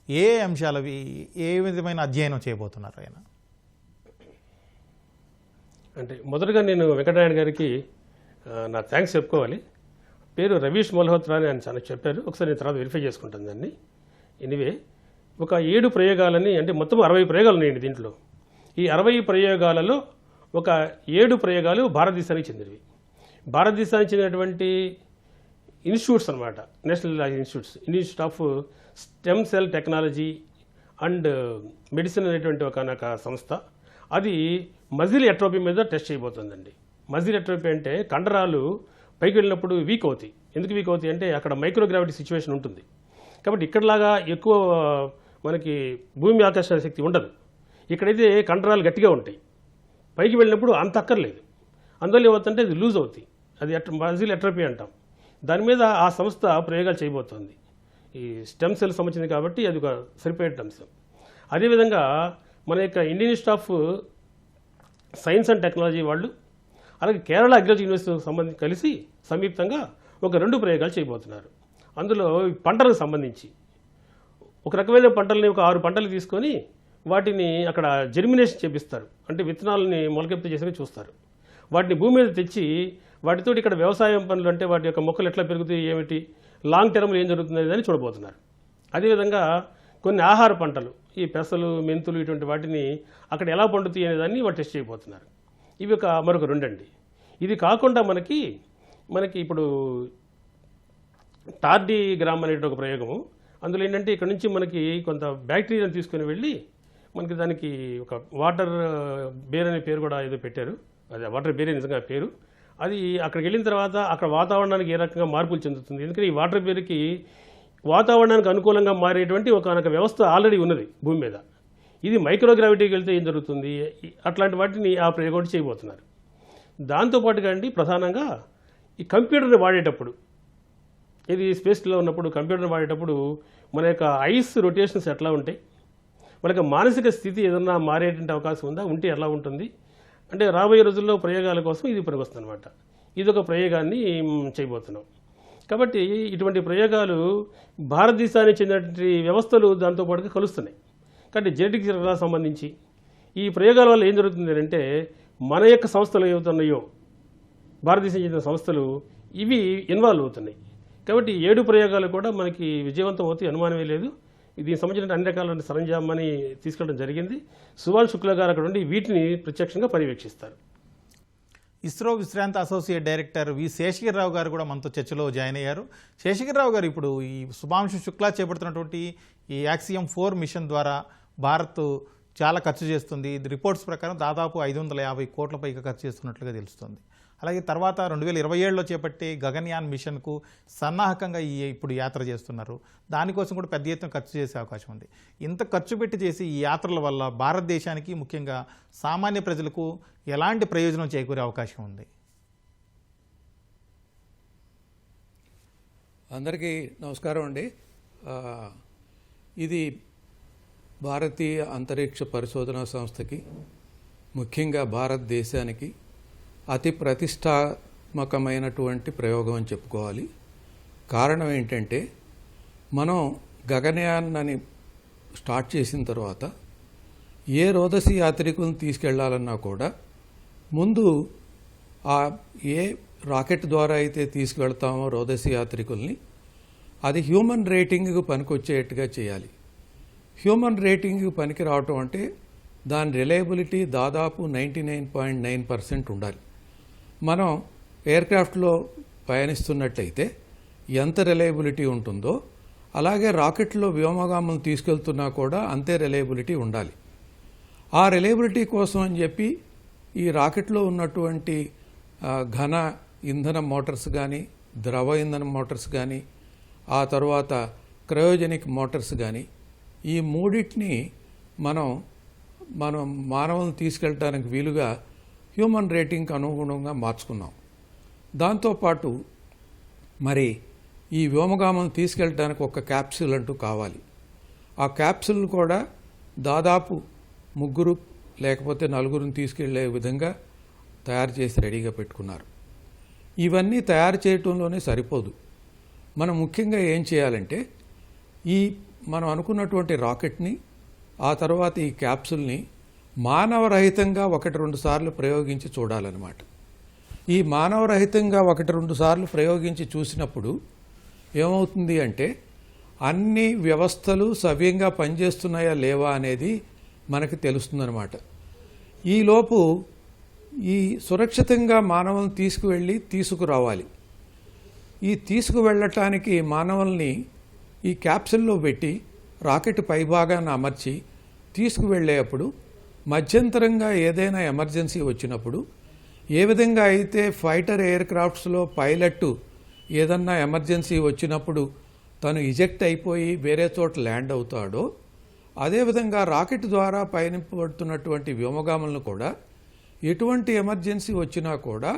ఏ అంశాలవి, ఏ విధమైన అధ్యయనం చేయబోతున్నారు ఆయన? అంటే మొదటగా నేను వెంకటనారాయణ గారికి నా థ్యాంక్స్ చెప్పుకోవాలి. పేరు రవీష్ మల్హోత్రా అని ఆయన చాలా చెప్పారు. ఒకసారి నేను తర్వాత వెరిఫై చేసుకుంటాను దాన్ని. ఎనివే, ఒక 7 ప్రయోగాలని, అంటే మొత్తం 60 ప్రయోగాలు ఉన్నాయండి దీంట్లో. ఈ 60 ప్రయోగాలలో ఒక 7 ప్రయోగాలు భారతదేశానికి చెందినవి. భారతదేశానికి చెందినటువంటి ఇన్స్టిట్యూట్స్ అనమాట, national institute of stem cell technology and medicine అనేటువంటి ఒక సంస్థ. అది మజిల్ ఎట్రోపీ మీద టెస్ట్ చేయబోతుందండి. మజిల్ ఎట్రోపీ అంటే కండరాలు పైకి వెళ్ళినప్పుడు వీక్ అవుతాయి. ఎందుకు వీక్ అవుతాయి అంటే అక్కడ మైక్రోగ్రావిటీ సిచ్యువేషన్ ఉంటుంది. కాబట్టి ఇక్కడలాగా ఎక్కువ మనకి భూమి ఆకర్షణ శక్తి ఉండదు. ఇక్కడైతే కండరాలు గట్టిగా ఉంటాయి. పైకి వెళ్ళినప్పుడు అంత అక్కర్లేదు. అందువల్ల ఏమవుతుందంటే అది లూజ్ అవుతాయి. అది మజిల్ ఎట్రపీ అంటాం. దాని మీద ఆ సంస్థ ప్రయోగాలు చేయబోతోంది. ఈ స్టెమ్ సెల్ సంబంధించింది కాబట్టి అది ఒక సరిపోయే అంశం. అదేవిధంగా మన యొక్క Indian institute of science and technology వాళ్ళు అలాగే కేరళ అగ్రికల్చర్ యూనివర్సిటీ కలిసి సంయుక్తంగా ఒక 2 ప్రయోగాలు చేయబోతున్నారు. అందులో పంటలకు సంబంధించి ఒక రకమైన పంటల్ని ఒక 6 పంటలు తీసుకొని వాటిని అక్కడ జెర్మినేషన్ చేపిస్తారు. అంటే విత్తనాలని మొలకెత్తి చేసి చూస్తారు. వాటిని భూమి మీద తెచ్చి వాటితో ఇక్కడ వ్యవసాయం పనులు అంటే వాటి యొక్క మొక్కలు ఎట్లా పెరుగుతాయి, ఏమిటి, లాంగ్ టర్మ్లో ఏం జరుగుతుంది అని చూడబోతున్నారు. అదేవిధంగా కొన్ని ఆహార పంటలు, ఈ పెసలు, మెంతులు ఇటువంటి వాటిని అక్కడ ఎలా పండుతాయి అనేదాన్ని వాళ్ళు టెస్ట్ చేయబోతున్నారు. ఇవి మరొక 2 అండి. ఇది కాకుండా మనకి ఇప్పుడు టార్డీగ్రామ్ అనే ఒక ప్రయోగము. అందులో ఏంటంటే ఇక్కడ నుంచి మనకి కొంత బ్యాక్టీరియాని తీసుకుని వెళ్ళి మనకి దానికి ఒక వాటర్ బేర్ అనే పేరు కూడా ఏదో పెట్టారు. అది వాటర్ బేర్ నిజంగా పేరు. అది అక్కడికి వెళ్ళిన తర్వాత అక్కడ వాతావరణానికి ఏ రకంగా మార్పులు చెందుతుంది. ఎందుకంటే ఈ వాటర్ బేర్కి వాతావరణానికి అనుకూలంగా మారేటువంటి ఒక వ్యవస్థ ఆల్రెడీ ఉన్నది భూమి మీద. ఇది మైక్రోగ్రావిటీకి వెళ్తే ఏం జరుగుతుంది, అట్లాంటి వాటిని ఆ ప్రయోగం చేయబోతున్నారు. దాంతోపాటుగా అండి ప్రధానంగా ఈ కంప్యూటర్ని వాడేటప్పుడు, ఇది స్పేస్లో ఉన్నప్పుడు కంప్యూటర్ని వాడేటప్పుడు మన యొక్క ఐస్ రొటేషన్స్ ఎట్లా ఉంటాయి, మనకి మానసిక స్థితి ఏదన్నా మారేటువంటి అవకాశం ఉందా, ఉంటే ఎలా ఉంటుంది అంటే రాబోయే రోజుల్లో ప్రయోగాల కోసం ఇది పనికొస్తుంది అనమాట. ఇది ఒక ప్రయోగాన్ని చేయబోతున్నాం. కాబట్టి ఇటువంటి ప్రయోగాలు భారతదేశానికి చెందినటువంటి వ్యవస్థలు దాంతోపాటుగా కలుస్తున్నాయి. కాబట్టి జెనెటిక్స్ సంబంధించి ఈ ప్రయోగాల వల్ల ఏం జరుగుతుంది అంటే మన యొక్క సంస్థలు ఏవవుతున్నాయో భారతదేశం చెందిన సంస్థలు ఇవి ఇన్వాల్వ్ అవుతున్నాయి. కాబట్టి 7 ప్రయోగాలు కూడా మనకి విజయవంతం అవుతాయి, అనుమానమే లేదు. దీనికి సంబంధించిన అన్ని రకాల సరంజామాన్ని తీసుకెళ్ళడం జరిగింది. సుభాన్ శుక్లా గారు అక్కడ ఉండి వీటిని ప్రత్యక్షంగా పర్యవేక్షిస్తారు. ఇస్రో విశ్రాంత అసోసియేట్ డైరెక్టర్ వి శేషగిరిరావు గారు కూడా మనతో చర్చలో జాయిన్ అయ్యారు. శేషగిరిరావు గారు, ఇప్పుడు ఈ శుభాంశు శుక్లా చేపడుతున్నటువంటి ఈ యాక్సియం 4 మిషన్ ద్వారా భారత్ చాలా ఖర్చు చేస్తుంది. ఇది రిపోర్ట్స్ ప్రకారం దాదాపు 550 కోట్ల పైగా ఖర్చు చేస్తున్నట్లుగా తెలుస్తుంది. అలాగే తర్వాత 2027లో చేపట్టే గగన్యాన్ మిషన్కు సన్నాహకంగా ఇప్పుడు యాత్ర చేస్తున్నారు. దానికోసం కూడా పెద్ద ఎత్తున ఖర్చు చేసే అవకాశం ఉంది. ఇంత ఖర్చు పెట్టి చేసి ఈ యాత్రల వల్ల భారతదేశానికి, ముఖ్యంగా సామాన్య ప్రజలకు ఎలాంటి ప్రయోజనం చేకూరే అవకాశం ఉంది? అందరికీ నమస్కారం అండి. ఇది భారతీయ అంతరిక్ష పరిశోధనా సంస్థకి, ముఖ్యంగా భారతదేశానికి అతి ప్రతిష్టాత్మకమైనటువంటి ప్రయోగం అని చెప్పుకోవాలి. కారణం ఏంటంటే మనం గగనయాన్ అని స్టార్ట్ చేసిన తర్వాత ఏ రోదసి యాత్రికులను తీసుకెళ్లాలన్నా కూడా ముందు ఏ రాకెట్ ద్వారా అయితే తీసుకువెళ్తామో రోదసి యాత్రికుల్ని అది హ్యూమన్ రేటింగ్కు పనికొచ్చేట్టుగా చేయాలి. హ్యూమన్ రేటింగ్కి పనికి రావటం అంటే దాని రిలయబిలిటీ దాదాపు 99.9% ఉండాలి. మనం ఎయిర్క్రాఫ్ట్లో పయనిస్తున్నట్లయితే ఎంత రిలయబిలిటీ ఉంటుందో అలాగే రాకెట్లో వ్యోమగాములను తీసుకెళ్తున్నా కూడా అంతే రిలయబిలిటీ ఉండాలి. ఆ రిలయబిలిటీ కోసం అని చెప్పి ఈ రాకెట్లో ఉన్నటువంటి ఘన ఇంధన మోటార్స్ కానీ, ద్రవ ఇంధన మోటార్స్ కానీ, ఆ తర్వాత క్రయోజెనిక్ మోటార్స్ కానీ, ఈ మూడింటిని మనం మానవులను తీసుకెళ్ళడానికి వీలుగా హ్యూమన్ రేటింగ్కి అనుగుణంగా మార్చుకున్నాం. దాంతోపాటు మరి ఈ వ్యోమగామం తీసుకెళ్ళడానికి ఒక క్యాప్సూల్ అంటూ కావాలి. ఆ క్యాప్సూల్ కూడా దాదాపు 3 లేకపోతే 4 తీసుకెళ్లే విధంగా తయారు చేసి రెడీగా పెట్టుకున్నారు. ఇవన్నీ తయారు చేయటంలోనే సరిపోదు. మనం ముఖ్యంగా ఏం చేయాలంటే మనం అనుకున్నటువంటి రాకెట్ని, ఆ తర్వాత ఈ క్యాప్సూల్ని మానవరహితంగా 1-2 సార్లు ప్రయోగించి చూడాలన్నమాట. ఈ మానవరహితంగా 1-2 సార్లు ప్రయోగించి చూసినప్పుడు ఏమవుతుంది అంటే అన్ని వ్యవస్థలు సవ్యంగా పనిచేస్తున్నాయా లేవా అనేది మనకు తెలుస్తుందన్నమాట. ఈలోపు ఈ సురక్షితంగా మానవులను తీసుకురావాలి. ఈ తీసుకువెళ్ళటానికి మానవుల్ని ఈ క్యాప్సూల్లో పెట్టి రాకెట్ పైభాగాన్ని అమర్చి తీసుకువెళ్ళేటప్పుడు మధ్యంతరంగా ఏదైనా ఎమర్జెన్సీ వచ్చినప్పుడు ఏ విధంగా అయితే ఫైటర్ ఎయిర్ క్రాఫ్ట్స్లో పైలట్ ఏదన్నా ఎమర్జెన్సీ వచ్చినప్పుడు తను ఇజెక్ట్ అయిపోయి వేరే చోట ల్యాండ్ అవుతాడో, అదేవిధంగా రాకెట్ ద్వారా పయనింపబడుతున్నటువంటి వ్యోమగాములను కూడా ఎటువంటి ఎమర్జెన్సీ వచ్చినా కూడా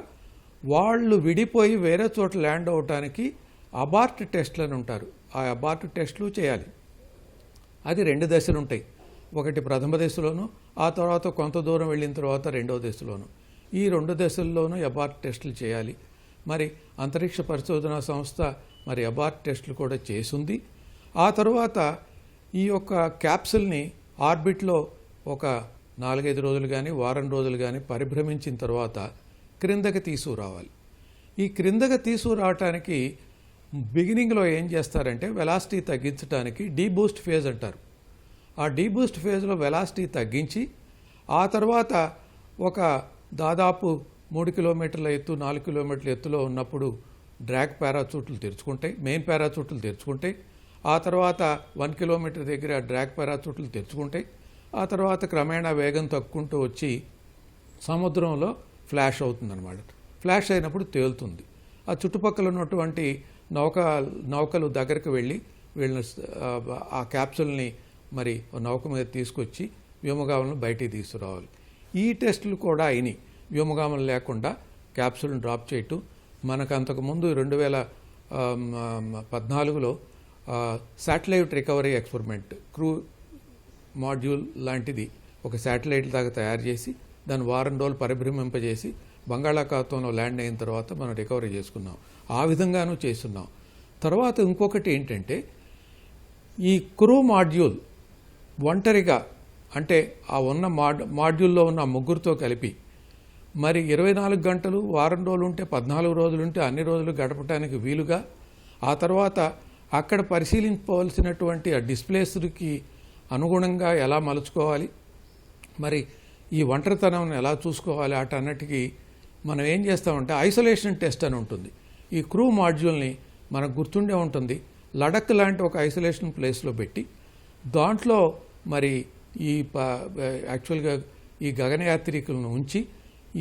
వాళ్ళు విడిపోయి వేరే చోట ల్యాండ్ అవటానికి అబార్ట్ టెస్ట్లను ఉంటారు. ఆ అబార్ట్ టెస్టులు చేయాలి. అది 2 దశలు ఉంటాయి. ఒకటి ప్రథమ దశలోను, ఆ తర్వాత కొంత దూరం వెళ్ళిన తర్వాత 2వ దశలోను. ఈ 2 దశల్లోనూ అబార్ట్ టెస్టులు చేయాలి. మరి అంతరిక్ష పరిశోధనా సంస్థ మరి అబార్ట్ టెస్టులు కూడా చేసింది. ఆ తర్వాత ఈ యొక్క క్యాప్సుల్ని ఆర్బిట్లో ఒక 4-5 రోజులు కానీ వారం రోజులు కానీ పరిభ్రమించిన తర్వాత క్రిందకి తీసుకురావాలి. ఈ క్రిందకి తీసుకురావటానికి బిగినింగ్లో ఏం చేస్తారంటే వెలాసిటీ తగ్గించడానికి డీబూస్ట్ ఫేజ్ అంటారు. ఆ డీబూస్ట్ ఫేజ్లో వెలాసిటీ తగ్గించి ఆ తర్వాత ఒక దాదాపు 3 కిలోమీటర్ల ఎత్తు 4 కిలోమీటర్ల ఎత్తులో ఉన్నప్పుడు డ్రాగ్ పారాచూట్లు తెరుచుకుంటాయి, మెయిన్ పారాచూట్లు తెరుచుకుంటాయి. ఆ తర్వాత 1 కిలోమీటర్ దగ్గర డ్రాగ్ పారాచూట్లు తెరుచుకుంటాయి. ఆ తర్వాత క్రమేణా వేగం తగ్గుకుంటూ వచ్చి సముద్రంలో ఫ్లాష్ అవుతుందన్నమాట. ఫ్లాష్ అయినప్పుడు తేలుతుంది. ఆ చుట్టుపక్కల ఉన్నటువంటి నౌకలు దగ్గరకు వెళ్ళి వీళ్ళని ఆ క్యాప్సుల్ని మరి నౌక మీద తీసుకొచ్చి వ్యోమగాములను బయటికి తీసుకురావాలి. ఈ టెస్టులు కూడా అయినాయి. వ్యోమగాములు లేకుండా క్యాప్సుల్ని డ్రాప్ చేయటం. మనకు అంతకుముందు 2014లో satellite recovery experiment crew module లాంటిది ఒక శాటిలైట్ దాకా తయారు చేసి దాన్ని వారం రోజులు పరిభ్రమింపజేసి బంగాళాఖాతంలో ల్యాండ్ అయిన తర్వాత మనం రికవరీ చేసుకున్నాం. ఆ విధంగానూ చేస్తున్నాం. తర్వాత ఇంకొకటి ఏంటంటే ఈ క్రూ మాడ్యూల్ ఒంటరిగా అంటే ఆ ఉన్న మాడ్యూల్లో ఉన్న ముగ్గురితో కలిపి మరి 24 గంటలు వారం రోజులు ఉంటే 14 రోజులు ఉంటే అన్ని రోజులు గడపడానికి వీలుగా, ఆ తర్వాత అక్కడ పరిశీలించవలసినటువంటి ఆ డిస్ప్లేస్కి అనుగుణంగా ఎలా మలుచుకోవాలి, మరి ఈ ఒంటరితనం ఎలా చూసుకోవాలి, అటన్నిటికీ మనం ఏం చేస్తామంటే ఐసోలేషన్ టెస్ట్ అని ఉంటుంది. ఈ క్రూ మాడ్యూల్ని మనకు గుర్తుండే ఉంటుంది, లడక్ లాంటి ఒక ఐసోలేషన్ ప్లేస్లో పెట్టి దాంట్లో మరి ఈ యాక్చువల్గా ఈ గగనయాత్రికులను ఉంచి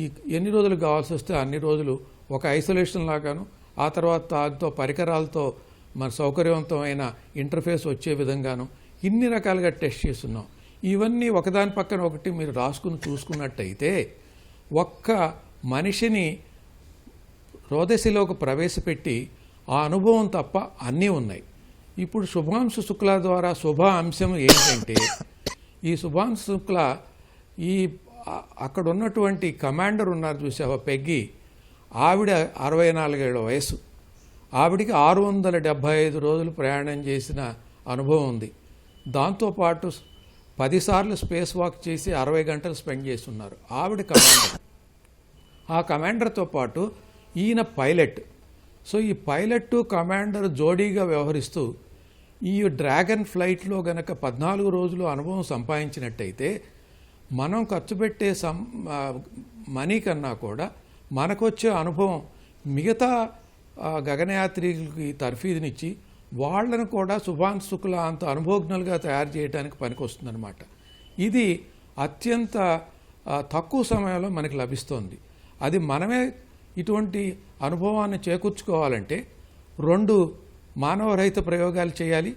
ఈ ఎన్ని రోజులు కావాల్సి వస్తే అన్ని రోజులు ఒక ఐసోలేషన్ లాగాను, ఆ తర్వాత దాంతో పరికరాలతో మన సౌకర్యవంతమైన ఇంటర్ఫేస్ వచ్చే విధంగాను ఇన్ని రకాలుగా టెస్ట్ చేస్తున్నాం. ఇవన్నీ ఒకదాని పక్కన ఒకటి మీరు రాసుకుని చూసుకున్నట్టయితే ఒక్క మనిషిని రోదసిలోకి ప్రవేశపెట్టి ఆ అనుభవం తప్ప అన్నీ ఉన్నాయి. ఇప్పుడు శుభాంశు శుక్లా ద్వారా శుభ అంశం ఏంటంటే ఈ శుభాంశు శుక్లా ఈ అక్కడ ఉన్నటువంటి కమాండర్ ఉన్నారు చూసావా పెగ్గి, ఆవిడ 64 ఏళ్ల వయసు. ఆవిడికి 675 రోజులు ప్రయాణం చేసిన అనుభవం ఉంది. దాంతోపాటు 10 సార్లు స్పేస్ వాక్ చేసి 60 గంటలు స్పెండ్ చేస్తున్నారు. ఆవిడ కమాండర్. ఆ కమాండర్తో పాటు ఈయన పైలట్. సో ఈ పైలట్ కమాండర్ జోడీగా వ్యవహరిస్తూ ఈ డ్రాగన్ ఫ్లైట్లో గనక 14 రోజులు అనుభవం సంపాదించినట్టయితే మనం ఖర్చు పెట్టే మనీ కన్నా కూడా మనకొచ్చే అనుభవం మిగతా గగనయాత్రికులకి తర్ఫీదునిచ్చి వాళ్ళను కూడా శుభాంశు శుక్లా అంత అనుభవజ్ఞులుగా తయారు చేయడానికి పనికొస్తుందన్నమాట. ఇది అత్యంత తక్కువ సమయంలో మనకి లభిస్తోంది. అది మనమే ఇటువంటి అనుభవాన్ని చేకూర్చుకోవాలంటే 2 మానవ రహిత ప్రయోగాలు చేయాలి,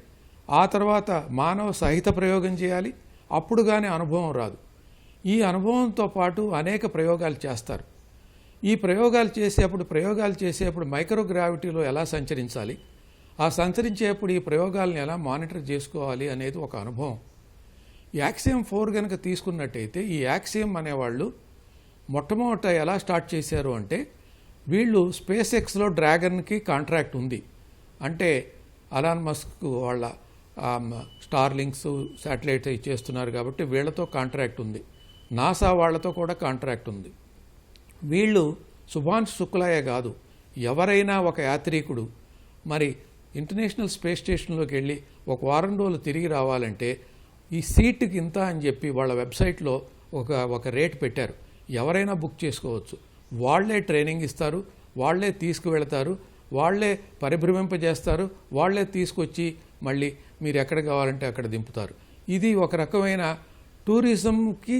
ఆ తర్వాత మానవ సహిత ప్రయోగం చేయాలి. అప్పుడు కానీ అనుభవం రాదు. ఈ అనుభవంతో పాటు అనేక ప్రయోగాలు చేస్తారు. ఈ ప్రయోగాలు చేసేప్పుడు మైక్రోగ్రావిటీలో ఎలా సంచరించాలి, ఆ సంచరించేప్పుడు ఈ ప్రయోగాలను ఎలా మానిటర్ చేసుకోవాలి అనేది ఒక అనుభవం. యాక్సియం 4 కనుక తీసుకున్నట్టయితే ఈ యాక్సియం అనేవాళ్ళు మొట్టమొదట ఎలా స్టార్ట్ చేశారు అంటే వీళ్ళు స్పేస్ ఎక్స్లో డ్రాగన్కి కాంట్రాక్ట్ ఉంది. అంటే అలాన్ మస్క్ వాళ్ళ స్టార్లింక్స్ శాటిలైట్స్ చేస్తున్నారు కాబట్టి వీళ్లతో కాంట్రాక్ట్ ఉంది. నాసా వాళ్లతో కూడా కాంట్రాక్ట్ ఉంది. వీళ్ళు శుభాంశు శుక్లాయే కాదు, ఎవరైనా ఒక యాత్రికుడు మరి ఇంటర్నేషనల్ స్పేస్ స్టేషన్లోకి వెళ్ళి ఒక వారం రోజులు తిరిగి రావాలంటే ఈ సీటుకి ఇంత అని చెప్పి వాళ్ళ వెబ్సైట్లో ఒక రేట్ పెట్టారు. ఎవరైనా బుక్ చేసుకోవచ్చు. వాళ్లే ట్రైనింగ్ ఇస్తారు, వాళ్లే తీసుకువెళతారు, వాళ్లే పరిభ్రమింపజేస్తారు, వాళ్లే తీసుకొచ్చి మళ్ళీ మీరు ఎక్కడ కావాలంటే అక్కడ దింపుతారు. ఇది ఒక రకమైన టూరిజంకి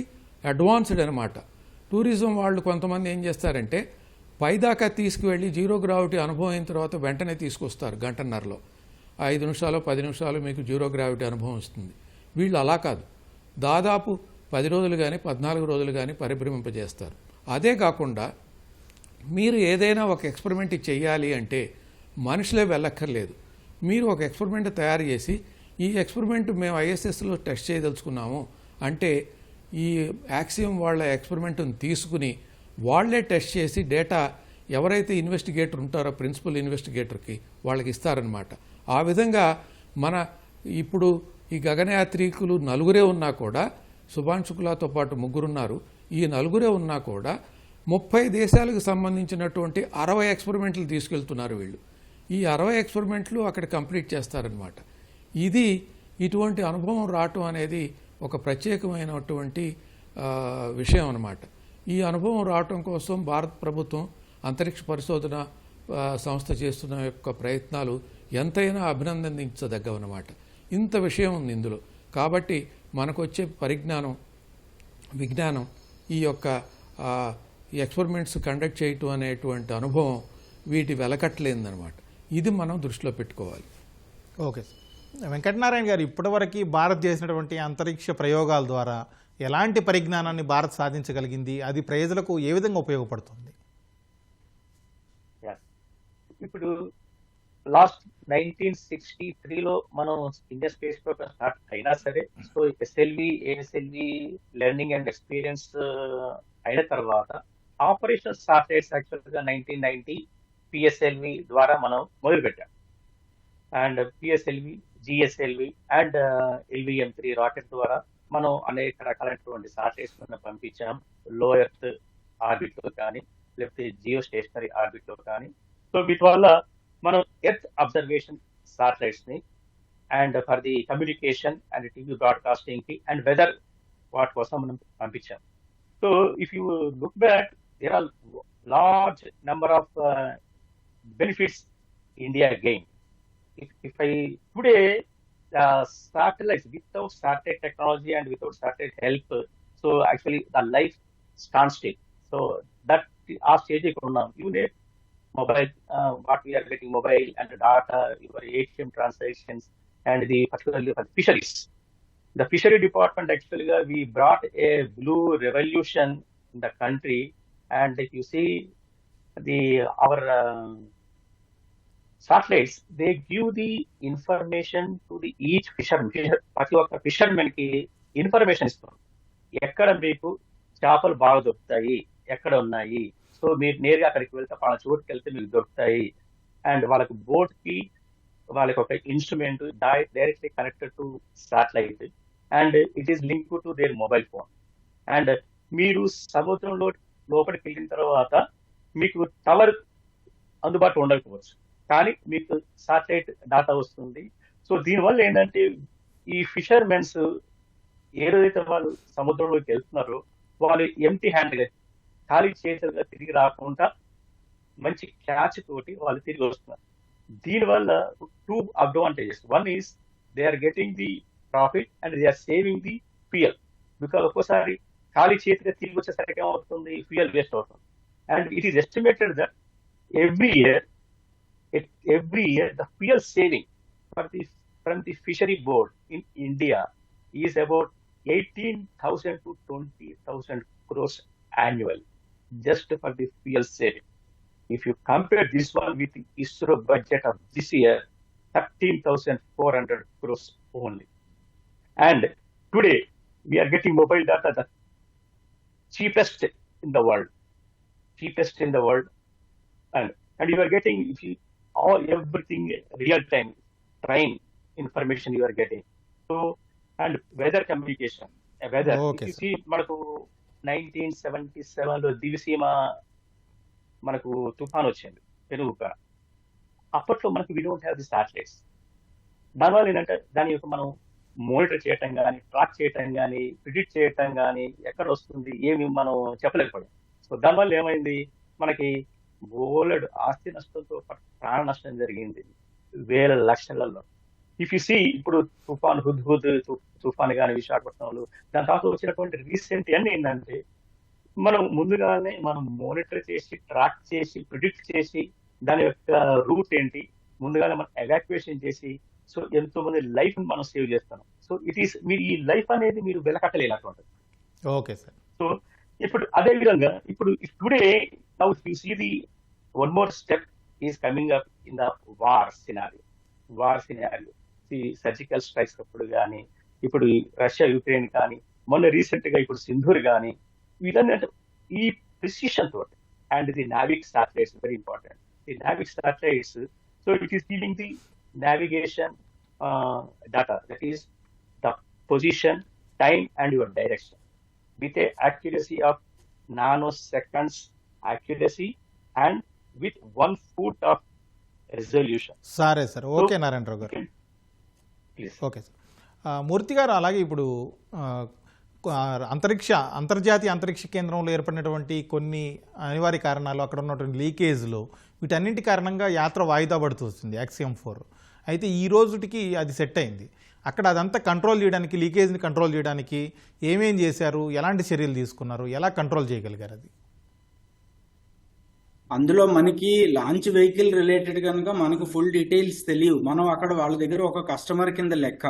అడ్వాన్స్డ్ అనమాట. టూరిజం వాళ్ళు కొంతమంది ఏం చేస్తారంటే పైదాకా తీసుకువెళ్ళి జీరో గ్రావిటీ అనుభవం అయిన తర్వాత వెంటనే తీసుకొస్తారు గంటన్నరలో. 5 నిమిషాలు 10 నిమిషాలు మీకు జీరో గ్రావిటీ అనుభవం వస్తుంది. వీళ్ళు అలా కాదు, దాదాపు 10 రోజులు కానీ 14 రోజులు కానీ పరిభ్రమింపజేస్తారు. అదే కాకుండా మీరు ఏదైనా ఒక ఎక్స్పెరిమెంట్ చేయాలి అంటే మనుషులే వెళ్ళక్కర్లేదు. మీరు ఒక ఎక్స్పెరిమెంట్ తయారు చేసి ఈ ఎక్స్పెరిమెంట్ మేము ఐఎస్ఎస్లో టెస్ట్ చేయదలుచుకున్నాము అంటే ఈ యాక్సియం వాళ్ళ ఎక్స్పెరిమెంట్ని తీసుకుని వాళ్లే టెస్ట్ చేసి డేటా ఎవరైతే ఇన్వెస్టిగేటర్ ఉంటారో ప్రిన్సిపల్ ఇన్వెస్టిగేటర్కి వాళ్ళకి ఇస్తారనమాట. ఆ విధంగా మన ఇప్పుడు ఈ గగనయాత్రికులు 4 ఉన్నా కూడా, సుభాన్ శుక్లాతో పాటు 3 ఉన్నారు, ఈ 4 ఉన్నా కూడా 30 దేశాలకు సంబంధించినటువంటి 60 ఎక్స్పెరిమెంట్లు తీసుకెళ్తున్నారు వీళ్ళు. ఈ 60 ఎక్స్పెరిమెంట్లు అక్కడ కంప్లీట్ చేస్తారనమాట. ఇది ఇటువంటి అనుభవం రావటం అనేది ఒక ప్రత్యేకమైనటువంటి విషయం అన్నమాట. ఈ అనుభవం రావటం కోసం భారత ప్రభుత్వం అంతరిక్ష పరిశోధన సంస్థ చేస్తున్న యొక్క ప్రయత్నాలు ఎంతైనా అభినందించదగ్గవన్నమాట. ఇంత విషయం ఉంది ఇందులో. కాబట్టి మనకు వచ్చే విజ్ఞానం ఈ యొక్క ఎక్స్పెరిమెంట్స్ కండక్ట్ చేయటం అనేటువంటి అనుభవం వీటి వెలకట్లేదన్నమాట. ఇది మనం దృష్టిలో పెట్టుకోవాలి. Okay sir. వెంకటనారాయణ గారు, ఇప్పటివరకు భారత్ చేసినటువంటి అంతరిక్ష ప్రయోగాల ద్వారా ఎలాంటి పరిజ్ఞానాన్ని భారత్ సాధించగలిగింది, అది ప్రజలకు ఏ విధంగా ఉపయోగపడుతుంది? ఇప్పుడు లాస్ట్ 1963లో మనం ఇండియన్ స్పేస్ ప్రోగ్రామ్ స్టార్ట్ అయినా సరే, so SLV ASLV learning and experience అయిన తర్వాత ఆపరేషన్ సాటిలైట్స్ యాక్చువల్గా 1990 పిఎస్ఎల్వి ద్వారా మనం మొదలుపెట్టాం. And PSLV, GSLV and LVM-3 rocket ద్వారా మనం అనేక రకాలైనటువంటి సాటిలైట్స్ పంపించాం. లో ఎర్త్ ఆర్బిట్ లో కానీ, లేకపోతే జియో స్టేషనరీ ఆర్బిట్ లో కానీ. సో వీటి వల్ల మనం ఎర్త్ అబ్జర్వేషన్ సాటిలైట్స్ ని and for the communication and TV broadcasting కి అండ్ వెదర్ వాటి కోసం మనం పంపించాం. So if you look back, there are large number of benefits India gain. If I today satellites, without satellite technology and without satellite help, so actually the life stands still. So that our stage you need mobile, what we are getting mobile and data, your ATM transactions, and the particularly for fisheries. The fishery department actually we brought a blue revolution in the country, and if you see our satellites, they give the information to the each ప్రతి ఒక్క fishermen కి information ఇస్తారు. ఎక్కడ మీకు చేపలు బాగా దొరుకుతాయి, ఎక్కడ ఉన్నాయి, సో మీరు నేరుగా అక్కడికి వెళ్తే వాళ్ళ చోటుకి వెళ్తే మీకు దొరుకుతాయి. అండ్ వాళ్ళకి బోట్ కి వాళ్ళకి ఒక instrument directly connected to satellite and it is link to their mobile phone. And మీరు సముద్రంలో లోపలికి వెళ్ళిన తర్వాత మీకు టవర్ అందుబాటులో ఉండకపోవచ్చు, కానీ మీకు సాటిలైట్ డాటా వస్తుంది. సో దీనివల్ల ఏంటంటే ఈ ఫిషర్మెన్స్ ఏదైతే వాళ్ళు సముద్రంలోకి వెళ్తున్నారో వాళ్ళు ఎంటీ హ్యాండ్గా, ఖాళీ చేతులుగా తిరిగి రాకుండా మంచి క్యాచ్ తోటి వాళ్ళు తిరిగి వస్తున్నారు. దీనివల్ల 2 advantages. One is they are getting the profit and they are saving the fuel. Because ఒక్కోసారి ఖాళీ చేతిగా తిరిగి వచ్చేసరికి ఏమవుతుంది, ఫ్యూయల్ వేస్ట్ అవుతుంది. And it is estimated that every year the fuel saving from the fishery board in India is about 18,000 to 20,000 crores annually, just for the fuel saving. If you compare this one with the ISRO budget of this year, 13,400 crores only. And today we are getting mobile data, the cheapest in the world, and you are getting, if you everything real time train information you are getting. So and weather communication, weather. Okay, you see మనకు 1977 లో దివిసీమ మనకు తుఫాన్ వచ్చింది, పెను. అప్పట్లో మనకు we don't have the satellites. దానివల్ల ఏంటంటే దాని యొక్క మనం మానిటర్ చేయటం కానీ, ట్రాక్ చేయటం కానీ, ప్రిడిక్ట్ చేయటం కానీ, ఎక్కడ వస్తుంది ఏమి మనం చెప్పలేకపోయాం. సో దానివల్ల ఏమైంది, మనకి బోలెడు ఆస్తి నష్టంతో ప్రాణ నష్టం జరిగింది వేల లక్షలలో. ఇఫ్ యు సీ ఇప్పుడు తుఫాన్ హుద్ తుఫాన్ కానీ విశాఖపట్నంలో, దాని తర్వాత వచ్చినటువంటి రీసెంట్ అన్ని ఏంటంటే మనం ముందుగానే మనం మానిటర్ చేసి, ట్రాక్ చేసి, ప్రిడిక్ట్ చేసి, దాని యొక్క రూట్ ఏంటి ముందుగానే మనం ఎవాక్యుయేషన్ చేసి, సో ఎంతో మంది లైఫ్ మనం సేవ్ చేస్తాం. సో ఇట్ ఈస్ మీరు ఈ లైఫ్ అనేది మీరు వెలకట్టలేనటువంటి. Okay sir. సో ఇప్పుడు అదే విధంగా ఇప్పుడు today now you see the one more step is coming up in the war scenario the surgical strikes అప్పుడు కానీ, ఇప్పుడు రష్యా యుక్రెయిన్ కానీ, మొన్న రీసెంట్ గా ఇప్పుడు సింధూర్ కానీ, వీళ్ళని ఈ ప్రిసిషన్ తోటి and the Navik satellites very important. The Navik satellites, so it is giving the navigation data, that is the position, time and your direction with a accuracy of nanoseconds accuracy and with 1 foot of resolution. సరే sir. Okay Narayana Rao గారు. Please. Okay sir. Murthy గారు, అలాగే ఇప్పుడు అంతర్జాతీయ అంతరిక్ష కేంద్రంలో ఏర్పడినటువంటి కొన్ని అనివార్య కారణాలు, అక్కడ ఉన్నటువంటి లీకేజ్లు, వీటన్నింటి కారణంగా యాత్ర వాయిదా పడుతూ వస్తుంది యాక్సియం 4. అయితే ఈ రోజుటికి అది సెట్ అయింది. అక్కడ అదంతా కంట్రోల్ చేయడానికి, లీకేజ్ని కంట్రోల్ చేయడానికి ఏమేం చేశారు, ఎలాంటి చర్యలు తీసుకున్నారు, ఎలా కంట్రోల్ చేయగలిగారు అది? అందులో మనకి లాంచ్ వెహికల్ రిలేటెడ్ కనుక మనకు ఫుల్ డీటెయిల్స్ తెలియవు. మనం అక్కడ వాళ్ళ దగ్గర ఒక కస్టమర్ కింద లెక్క.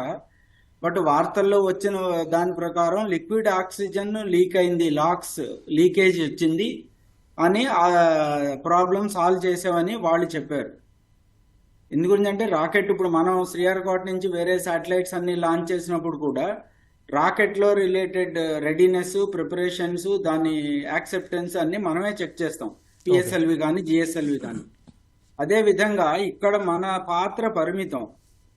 బట్ వార్తల్లో వచ్చిన దాని ప్రకారం లిక్విడ్ ఆక్సిజన్ లీక్ అయింది, లీకేజ్ వచ్చింది అని ఆ ప్రాబ్లం సాల్వ్ చేసామని వాళ్ళు చెప్పారు. ఎందుకంటే రాకెట్ ఇప్పుడు మనం శ్రీహరికోట నుంచి వేరే శాటిలైట్స్ అన్ని లాంచ్ చేసినప్పుడు కూడా రాకెట్లో రిలేటెడ్ రెడీనెస్, ప్రిపరేషన్స్, దాని యాక్సెప్టెన్స్ అన్ని మనమే చెక్ చేస్తాం, పిఎస్ఎల్వి కానీ జిఎస్ఎల్వి కానీ. అదే విధంగా ఇక్కడ మన పాత్ర పరిమితం.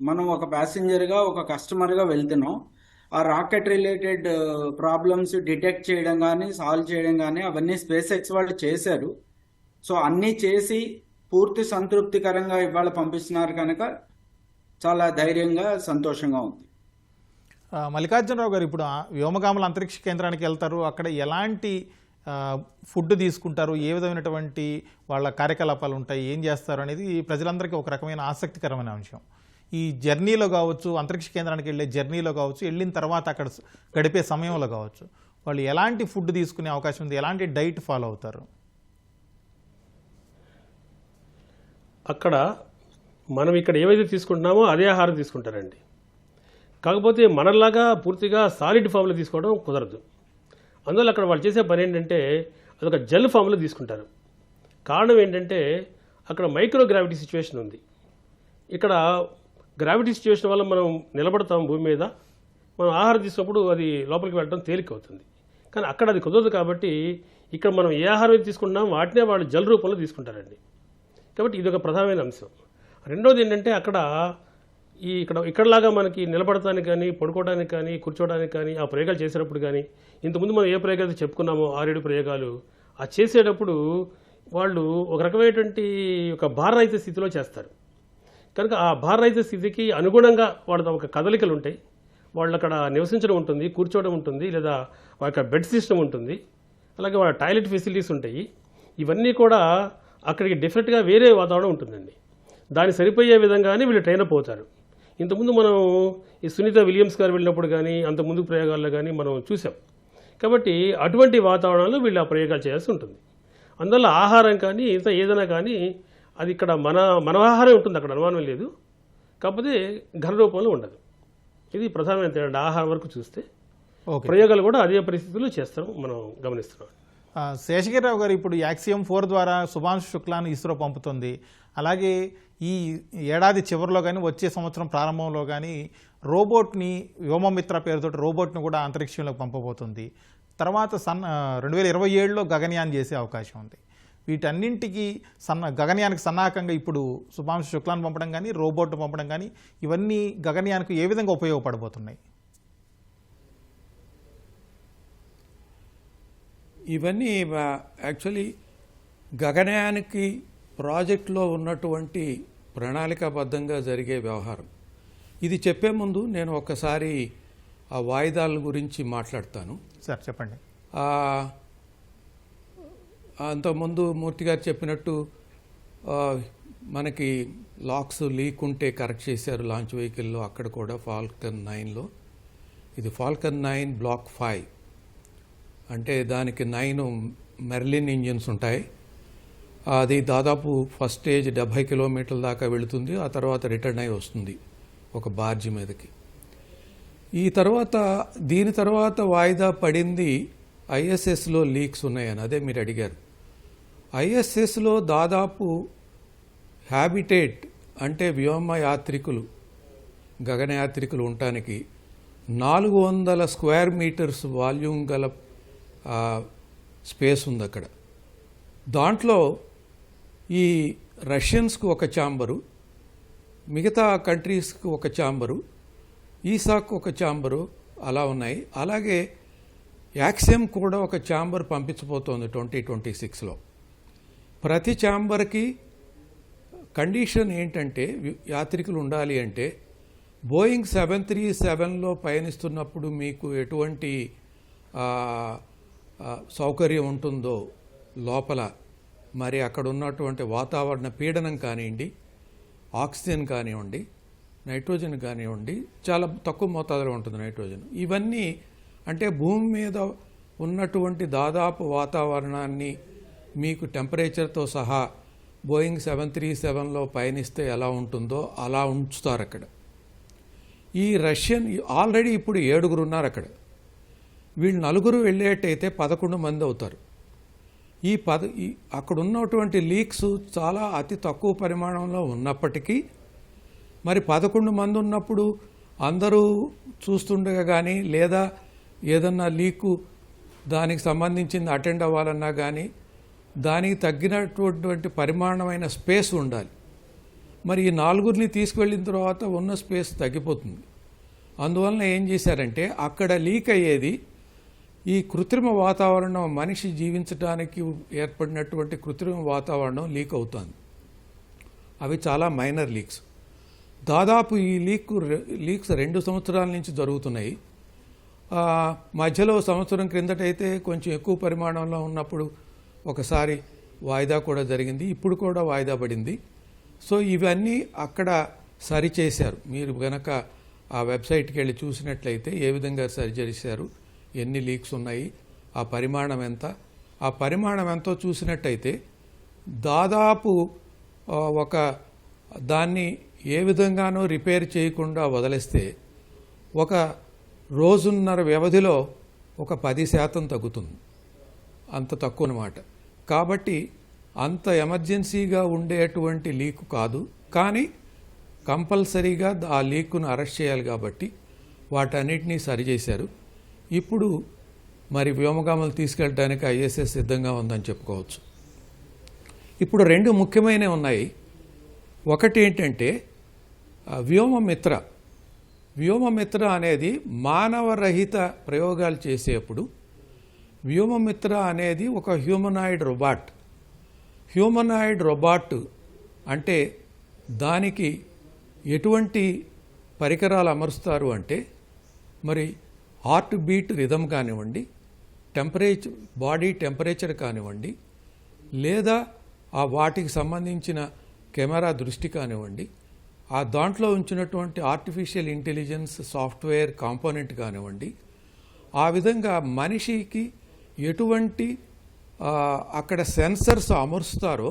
మనం ఒక ప్యాసింజర్గా, ఒక కస్టమర్గా వెళ్తున్నాం. ఆ రాకెట్ రిలేటెడ్ ప్రాబ్లమ్స్ డిటెక్ట్ చేయడం కానీ, సాల్వ్ చేయడం కానీ అవన్నీ స్పేస్ ఎక్స్ వాళ్ళు చేశారు. సో అన్నీ చేసి పూర్తి సంతృప్తికరంగా ఇవాళ పంపిస్తున్నారు కనుక చాలా ధైర్యంగా, సంతోషంగా ఉంది. మల్లికార్జునరావు గారు, ఇప్పుడు వ్యోమగాముల అంతరిక్ష కేంద్రానికి వెళ్తారు, అక్కడ ఎలాంటి ఫుడ్ తీసుకుంటారు, ఏ విధమైనటువంటి వాళ్ళ కార్యకలాపాలు ఉంటాయి, ఏం చేస్తారు అనేది ప్రజలందరికీ ఒక రకమైన ఆసక్తికరమైన అంశం. ఈ జర్నీలో కావచ్చు, అంతరిక్ష కేంద్రానికి వెళ్ళే జర్నీలో కావచ్చు, వెళ్ళిన తర్వాత అక్కడ గడిపే సమయంలో కావచ్చు, వాళ్ళు ఎలాంటి ఫుడ్ తీసుకునే అవకాశం ఉంది, ఎలాంటి డైట్ ఫాలో అవుతారు? అక్కడ మనం ఇక్కడ ఏవైతే తీసుకుంటున్నామో అదే ఆహారం తీసుకుంటారండి. కాకపోతే మనలాగా పూర్తిగా సాలిడ్ ఫామ్లో తీసుకోవడం కుదరదు. అందువల్ల అక్కడ వాళ్ళు చేసే పని ఏంటంటే అదొక జెల్ ఫామ్లో తీసుకుంటారు. కారణం ఏంటంటే అక్కడ మైక్రో గ్రావిటీ సిచ్యువేషన్ ఉంది. ఇక్కడ గ్రావిటీ సిచ్యువేషన్ వల్ల మనం నిలబడతాం భూమి మీద, మనం ఆహారం తీసుకున్నప్పుడు అది లోపలికి వెళ్ళడం తేలిక అవుతుంది. కానీ అక్కడ అది కుదరదు. కాబట్టి ఇక్కడ మనం ఏ ఆహారం తీసుకుంటున్నాం వాటినే వాళ్ళు జెల్ రూపంలో తీసుకుంటారండి. కాబట్టి ఇది ఒక ప్రధానమైన అంశం. రెండోది ఏంటంటే అక్కడ ఇక్కడలాగా మనకి నిలబడటానికి కానీ, పడుకోవడానికి కానీ, కూర్చోవడానికి కానీ, ఆ ప్రయోగాలు చేసేటప్పుడు కానీ, ఇంతకుముందు మనం ఏ ప్రయోగాలు చెప్పుకున్నామో 6-7 ప్రయోగాలు ఆ చేసేటప్పుడు వాళ్ళు ఒక రకమైనటువంటి ఒక భారరహిత స్థితిలో చేస్తారు. కనుక ఆ భారరహిత స్థితికి అనుగుణంగా వాళ్ళ ఒక కదలికలు ఉంటాయి. వాళ్ళు అక్కడ నివసించడం ఉంటుంది, కూర్చోవడం ఉంటుంది, లేదా వాళ్ళ యొక్క బెడ్ సిస్టమ్ ఉంటుంది, అలాగే వాళ్ళ టాయిలెట్ ఫెసిలిటీస్ ఉంటాయి. ఇవన్నీ కూడా అక్కడికి డెఫినెట్గా వేరే వాతావరణం ఉంటుందండి. దాన్ని సరిపోయే విధంగానే వీళ్ళు ట్రైనప్ అవుతారు. ఇంతకుముందు మనం ఈ సునీత విలియమ్స్ గారు వెళ్ళినప్పుడు కానీ, అంతకుముందు ప్రయోగాల్లో కానీ మనం చూసాం. కాబట్టి అటువంటి వాతావరణంలో వీళ్ళు ఆ ప్రయోగాలు చేయాల్సి ఉంటుంది. అందువల్ల ఆహారం కానీ ఏదైనా కానీ అది ఇక్కడ మన ఆహారం ఉంటుంది, అక్కడ అనుమానం లేదు. కాకపోతే ఘన రూపంలో ఉండదు. ఇది ప్రధానమైన తేడా. ఆహారం వరకు చూస్తే ప్రయోగాలు కూడా అదే పరిస్థితుల్లో చేస్తాం, మనం గమనిస్తున్నాం. శేషగిరిరావు గారు, ఇప్పుడు యాక్సియం 4 ద్వారా శుభాంశు శుక్లాను ఇస్రో పంపుతుంది. అలాగే ఈ ఏడాది చివరిలో కానీ, వచ్చే సంవత్సరం ప్రారంభంలో కానీ రోబోట్ని, వ్యోమమిత్ర పేరుతో రోబోట్ని కూడా అంతరిక్షంలోకి పంపబోతుంది. తర్వాత 2027లో గగనయాన్ చేసే అవకాశం ఉంది. వీటన్నింటికి గగనయానికి సన్నాహకంగా ఇప్పుడు శుభాంశు శుక్లాను పంపడం కానీ, రోబోట్ పంపడం కానీ, ఇవన్నీ గగనయానికి ఏ విధంగా ఉపయోగపడబోతున్నాయి? ఇవన్నీ యాక్చువల్లీ గగనయానికి ప్రాజెక్టులో ఉన్నటువంటి ప్రణాళికాబద్ధంగా జరిగే వ్యవహారం. ఇది చెప్పే ముందు నేను ఒకసారి ఆ వాయిదాల గురించి మాట్లాడతాను. సార్ చెప్పండి. అంతకుముందు మూర్తి గారు చెప్పినట్టు మనకి లాక్స్ లీక్ ఉంటే కరెక్ట్ చేశారు లాంచ్ వెహికల్లో. అక్కడ కూడా ఫాల్కన్ 9లో, ఇది ఫాల్కన్ 9 బ్లాక్ 5. అంటే దానికి 9 మెర్లిన్ ఇంజిన్స్ ఉంటాయి. అది దాదాపు ఫస్ట్ స్టేజ్ 70 కిలోమీటర్ల దాకా వెళుతుంది. ఆ తర్వాత రిటర్న్ అయి వస్తుంది ఒక బార్జీ మీదకి. దీని తర్వాత వాయిదా పడింది ఐఎస్ఎస్లో లీక్స్ ఉన్నాయని. అదే మీరు అడిగారు. ఐఎస్ఎస్లో దాదాపు హ్యాబిటేట్ అంటే వ్యోమయాత్రికులు గగనయాత్రికులు ఉండటానికి 400 స్క్వేర్ మీటర్స్ వాల్యూమ్ గల స్పేస్ ఉంది అక్కడ. దాంట్లో ఈ రష్యన్స్కి ఒక ఛాంబరు, మిగతా కంట్రీస్కి ఒక ఛాంబరు, ఈసాకు ఒక ఛాంబరు అలా ఉన్నాయి. అలాగే యాక్సియం కూడా ఒక ఛాంబర్ పంపించబోతోంది 2026లో. ప్రతి ఛాంబర్కి కండిషన్ ఏంటంటే యాత్రికులు ఉండాలి అంటే బోయింగ్ 737లో పయనిస్తున్నప్పుడు మీకు ఎటువంటి సౌకర్యం ఉంటుందో లోపల, మరి అక్కడ ఉన్నటువంటి వాతావరణ పీడనం కానివ్వండి, ఆక్సిజన్ కానివ్వండి, నైట్రోజన్ కానివ్వండి, చాలా తక్కువ మోతాదులో ఉంటుంది నైట్రోజన్. ఇవన్నీ అంటే భూమి మీద ఉన్నటువంటి దాదాపు వాతావరణాన్ని మీకు టెంపరేచర్తో సహా బోయింగ్ 737లో పయనిస్తే ఎలా ఉంటుందో అలా ఉంచుతారు అక్కడ. ఈ రష్యన్ ఆల్రెడీ ఇప్పుడు 7 ఉన్నారు అక్కడ. వీళ్ళు 4 వెళ్ళేటైతే 11 మంది అవుతారు. అక్కడ ఉన్నటువంటి లీక్స్ చాలా అతి తక్కువ పరిమాణంలో ఉన్నప్పటికీ మరి 11 మంది ఉన్నప్పుడు అందరూ చూస్తుండగా కానీ లేదా ఏదన్నా లీకు దానికి సంబంధించింది అటెండ్ అవ్వాలన్నా కానీ దానికి తగ్గినటువంటి పరిమాణమైన స్పేస్ ఉండాలి. మరి ఈ 4 తీసుకువెళ్ళిన తర్వాత ఉన్న స్పేస్ తగ్గిపోతుంది. అందువలన ఏం చేశారంటే అక్కడ లీక్ అయ్యేది ఈ కృత్రిమ వాతావరణం, మనిషి జీవించడానికి ఏర్పడినటువంటి కృత్రిమ వాతావరణం లీక్ అవుతుంది. అవి చాలా మైనర్ లీక్స్. దాదాపు ఈ లీక్స్ 2 సంవత్సరాల నుంచి జరుగుతున్నాయి. మధ్యలో సంవత్సరం క్రిందటైతే కొంచెం ఎక్కువ పరిమాణంలో ఉన్నప్పుడు ఒకసారి వాయిదా కూడా జరిగింది. ఇప్పుడు కూడా వాయిదా పడింది. సో ఇవన్నీ అక్కడ సరిచేశారు. మీరు గనక ఆ వెబ్సైట్కి వెళ్ళి చూసినట్లయితే ఏ విధంగా సరిచేశారు, ఎన్ని లీక్స్ ఉన్నాయి, ఆ పరిమాణం ఎంత, ఆ పరిమాణం ఎంతో చూసినట్టయితే దాదాపు ఒక దాన్ని ఏ విధంగానూ రిపేర్ చేయకుండా వదిలేస్తే ఒక రోజున్నర వ్యవధిలో ఒక 10% తగ్గుతుంది. అంత తక్కువ అన్నమాట. కాబట్టి అంత ఎమర్జెన్సీగా ఉండేటువంటి లీక్ కాదు, కానీ కంపల్సరీగా ఆ లీకును అరెస్ట్ చేయాలి కాబట్టి వాటన్నిటినీ సరిచేశారు. ఇప్పుడు మరి వ్యోమగాములు తీసుకెళ్ళడానికి ఐఎస్ఎస్ సిద్ధంగా ఉందని చెప్పుకోవచ్చు. ఇప్పుడు 2 ముఖ్యమైనవి ఉన్నాయి. ఒకటి ఏంటంటే వ్యోమమిత్ర. వ్యోమమిత్ర అనేది మానవరహిత ప్రయోగాలు చేసేప్పుడు వ్యోమమిత్ర అనేది ఒక హ్యూమనాయిడ్ రోబాట్. హ్యూమనాయిడ్ రోబాట్ అంటే దానికి ఎటువంటి పరికరాలు అమరుస్తారు అంటే మరి హార్ట్ బీట్ రిథమ్ కానివ్వండి, బాడీ టెంపరేచర్ కానివ్వండి, లేదా ఆ వాటికి సంబంధించిన కెమెరా దృష్టి కానివ్వండి, ఆ దాంట్లో ఉంచినటువంటి ఆర్టిఫిషియల్ ఇంటెలిజెన్స్ సాఫ్ట్వేర్ కాంపోనెంట్ కానివ్వండి, ఆ విధంగా మనిషికి ఎటువంటి అక్కడ సెన్సర్స్ అమరుస్తారో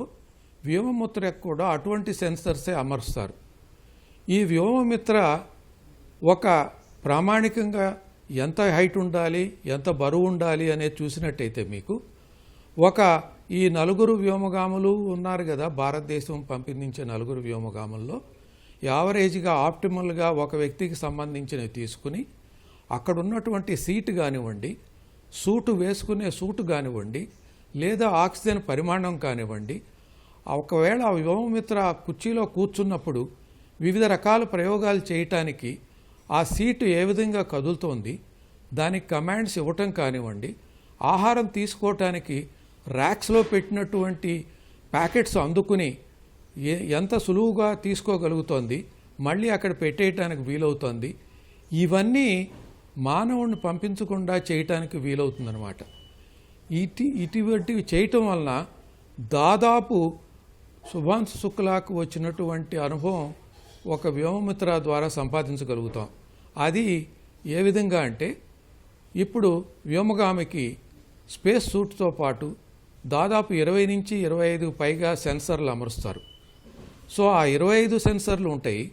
వ్యోమమిత్రకు కూడా అటువంటి సెన్సర్సే అమరుస్తారు. ఈ వ్యోమమిత్ర ఒక ప్రామాణికంగా ఎంత హైట్ ఉండాలి, ఎంత బరువు ఉండాలి అనేది చూసినట్టయితే మీకు ఈ 4 వ్యోమగాములు ఉన్నారు కదా, భారతదేశం పంపించే 4 వ్యోమగాముల్లో యావరేజ్గా ఆప్టిమల్గా ఒక వ్యక్తికి సంబంధించినవి తీసుకుని అక్కడ ఉన్నటువంటి సీటు కానివ్వండి, వేసుకునే సూటు కానివ్వండి, లేదా ఆక్సిజన్ పరిమాణం కానివ్వండి, ఒకవేళ ఆ వ్యోమమిత్ర కుర్చీలో కూర్చున్నప్పుడు వివిధ రకాల ప్రయోగాలు చేయటానికి ఆ సీటు ఏ విధంగా కదులుతోంది, దానికి కమాండ్స్ ఇవ్వటం కానివ్వండి, ఆహారం తీసుకోవటానికి ర్యాక్స్లో పెట్టినటువంటి ప్యాకెట్స్ అందుకుని ఎంత సులువుగా తీసుకోగలుగుతోంది, మళ్ళీ అక్కడ పెట్టేయటానికి వీలవుతోంది, ఇవన్నీ మానవుడిని పంపించకుండా చేయటానికి వీలవుతుందన్నమాట. ఇటువంటివి చేయటం వలన దాదాపు శుభాంశు శుక్లాకు వచ్చినటువంటి అనుభవం ఒక వ్యోమమిత్ర ద్వారా సంపాదించగలుగుతాం. అది ఏ విధంగా అంటే ఇప్పుడు వ్యోమగామికి స్పేస్ సూట్తో పాటు దాదాపు 20 నుంచి 25 పైగా సెన్సర్లు అమరుస్తారు. సో ఆ 25 సెన్సర్లు ఉంటాయి,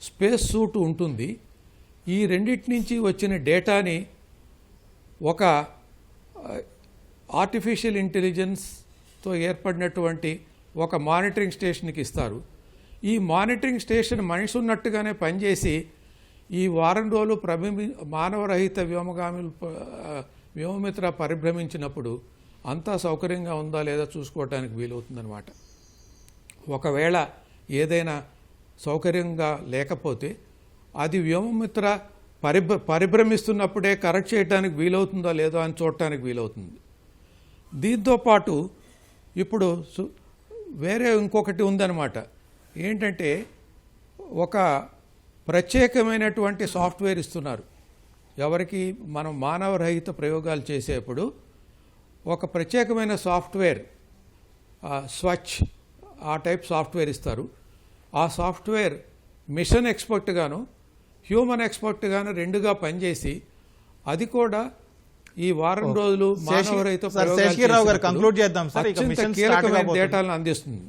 స్పేస్ సూట్ ఉంటుంది. ఈ రెండింటి నుంచి వచ్చిన డేటాని ఒక ఆర్టిఫిషియల్ ఇంటెలిజెన్స్తో ఏర్పడినటువంటి ఒక మానిటరింగ్ స్టేషన్కి ఇస్తారు. ఈ మానిటరింగ్ స్టేషన్ మనిషి ఉన్నట్టుగానే పనిచేసి ఈ వారం రోజులు మానవరహిత వ్యోమమిత్ర పరిభ్రమించినప్పుడు అంతా సౌకర్యంగా ఉందా లేదా చూసుకోవడానికి వీలవుతుందన్నమాట. ఒకవేళ ఏదైనా సౌకర్యంగా లేకపోతే అది వ్యోమమిత్ర పరిభ్రమిస్తున్నప్పుడే కరెక్ట్ చేయడానికి వీలవుతుందో లేదో అని చూడటానికి వీలవుతుంది. దీంతోపాటు ఇప్పుడు వేరే ఇంకొకటి ఉందన్నమాట. ఏంటంటే ఒక ప్రత్యేకమైనటువంటి సాఫ్ట్వేర్ ఇస్తున్నారు. ఎవరికి మనం మానవరహిత ప్రయోగాలు చేసేప్పుడు ఒక ప్రత్యేకమైన సాఫ్ట్వేర్, స్వచ్ ఆ టైప్ సాఫ్ట్వేర్ ఇస్తారు. ఆ సాఫ్ట్వేర్ మిషన్ ఎక్స్పర్ట్ గాను హ్యూమన్ ఎక్స్పర్ట్ గాను రెండుగా పనిచేసి అది కూడా ఈ వారం రోజులు మానవరహిత శేషగిరిరావు గారు కంక్లూడ్ చేద్దాం సార్. ఇక అత్యంత మిషన్ స్టార్ట్ కీలకమైన కాబోతుంది. డేటాలను అందిస్తుంది.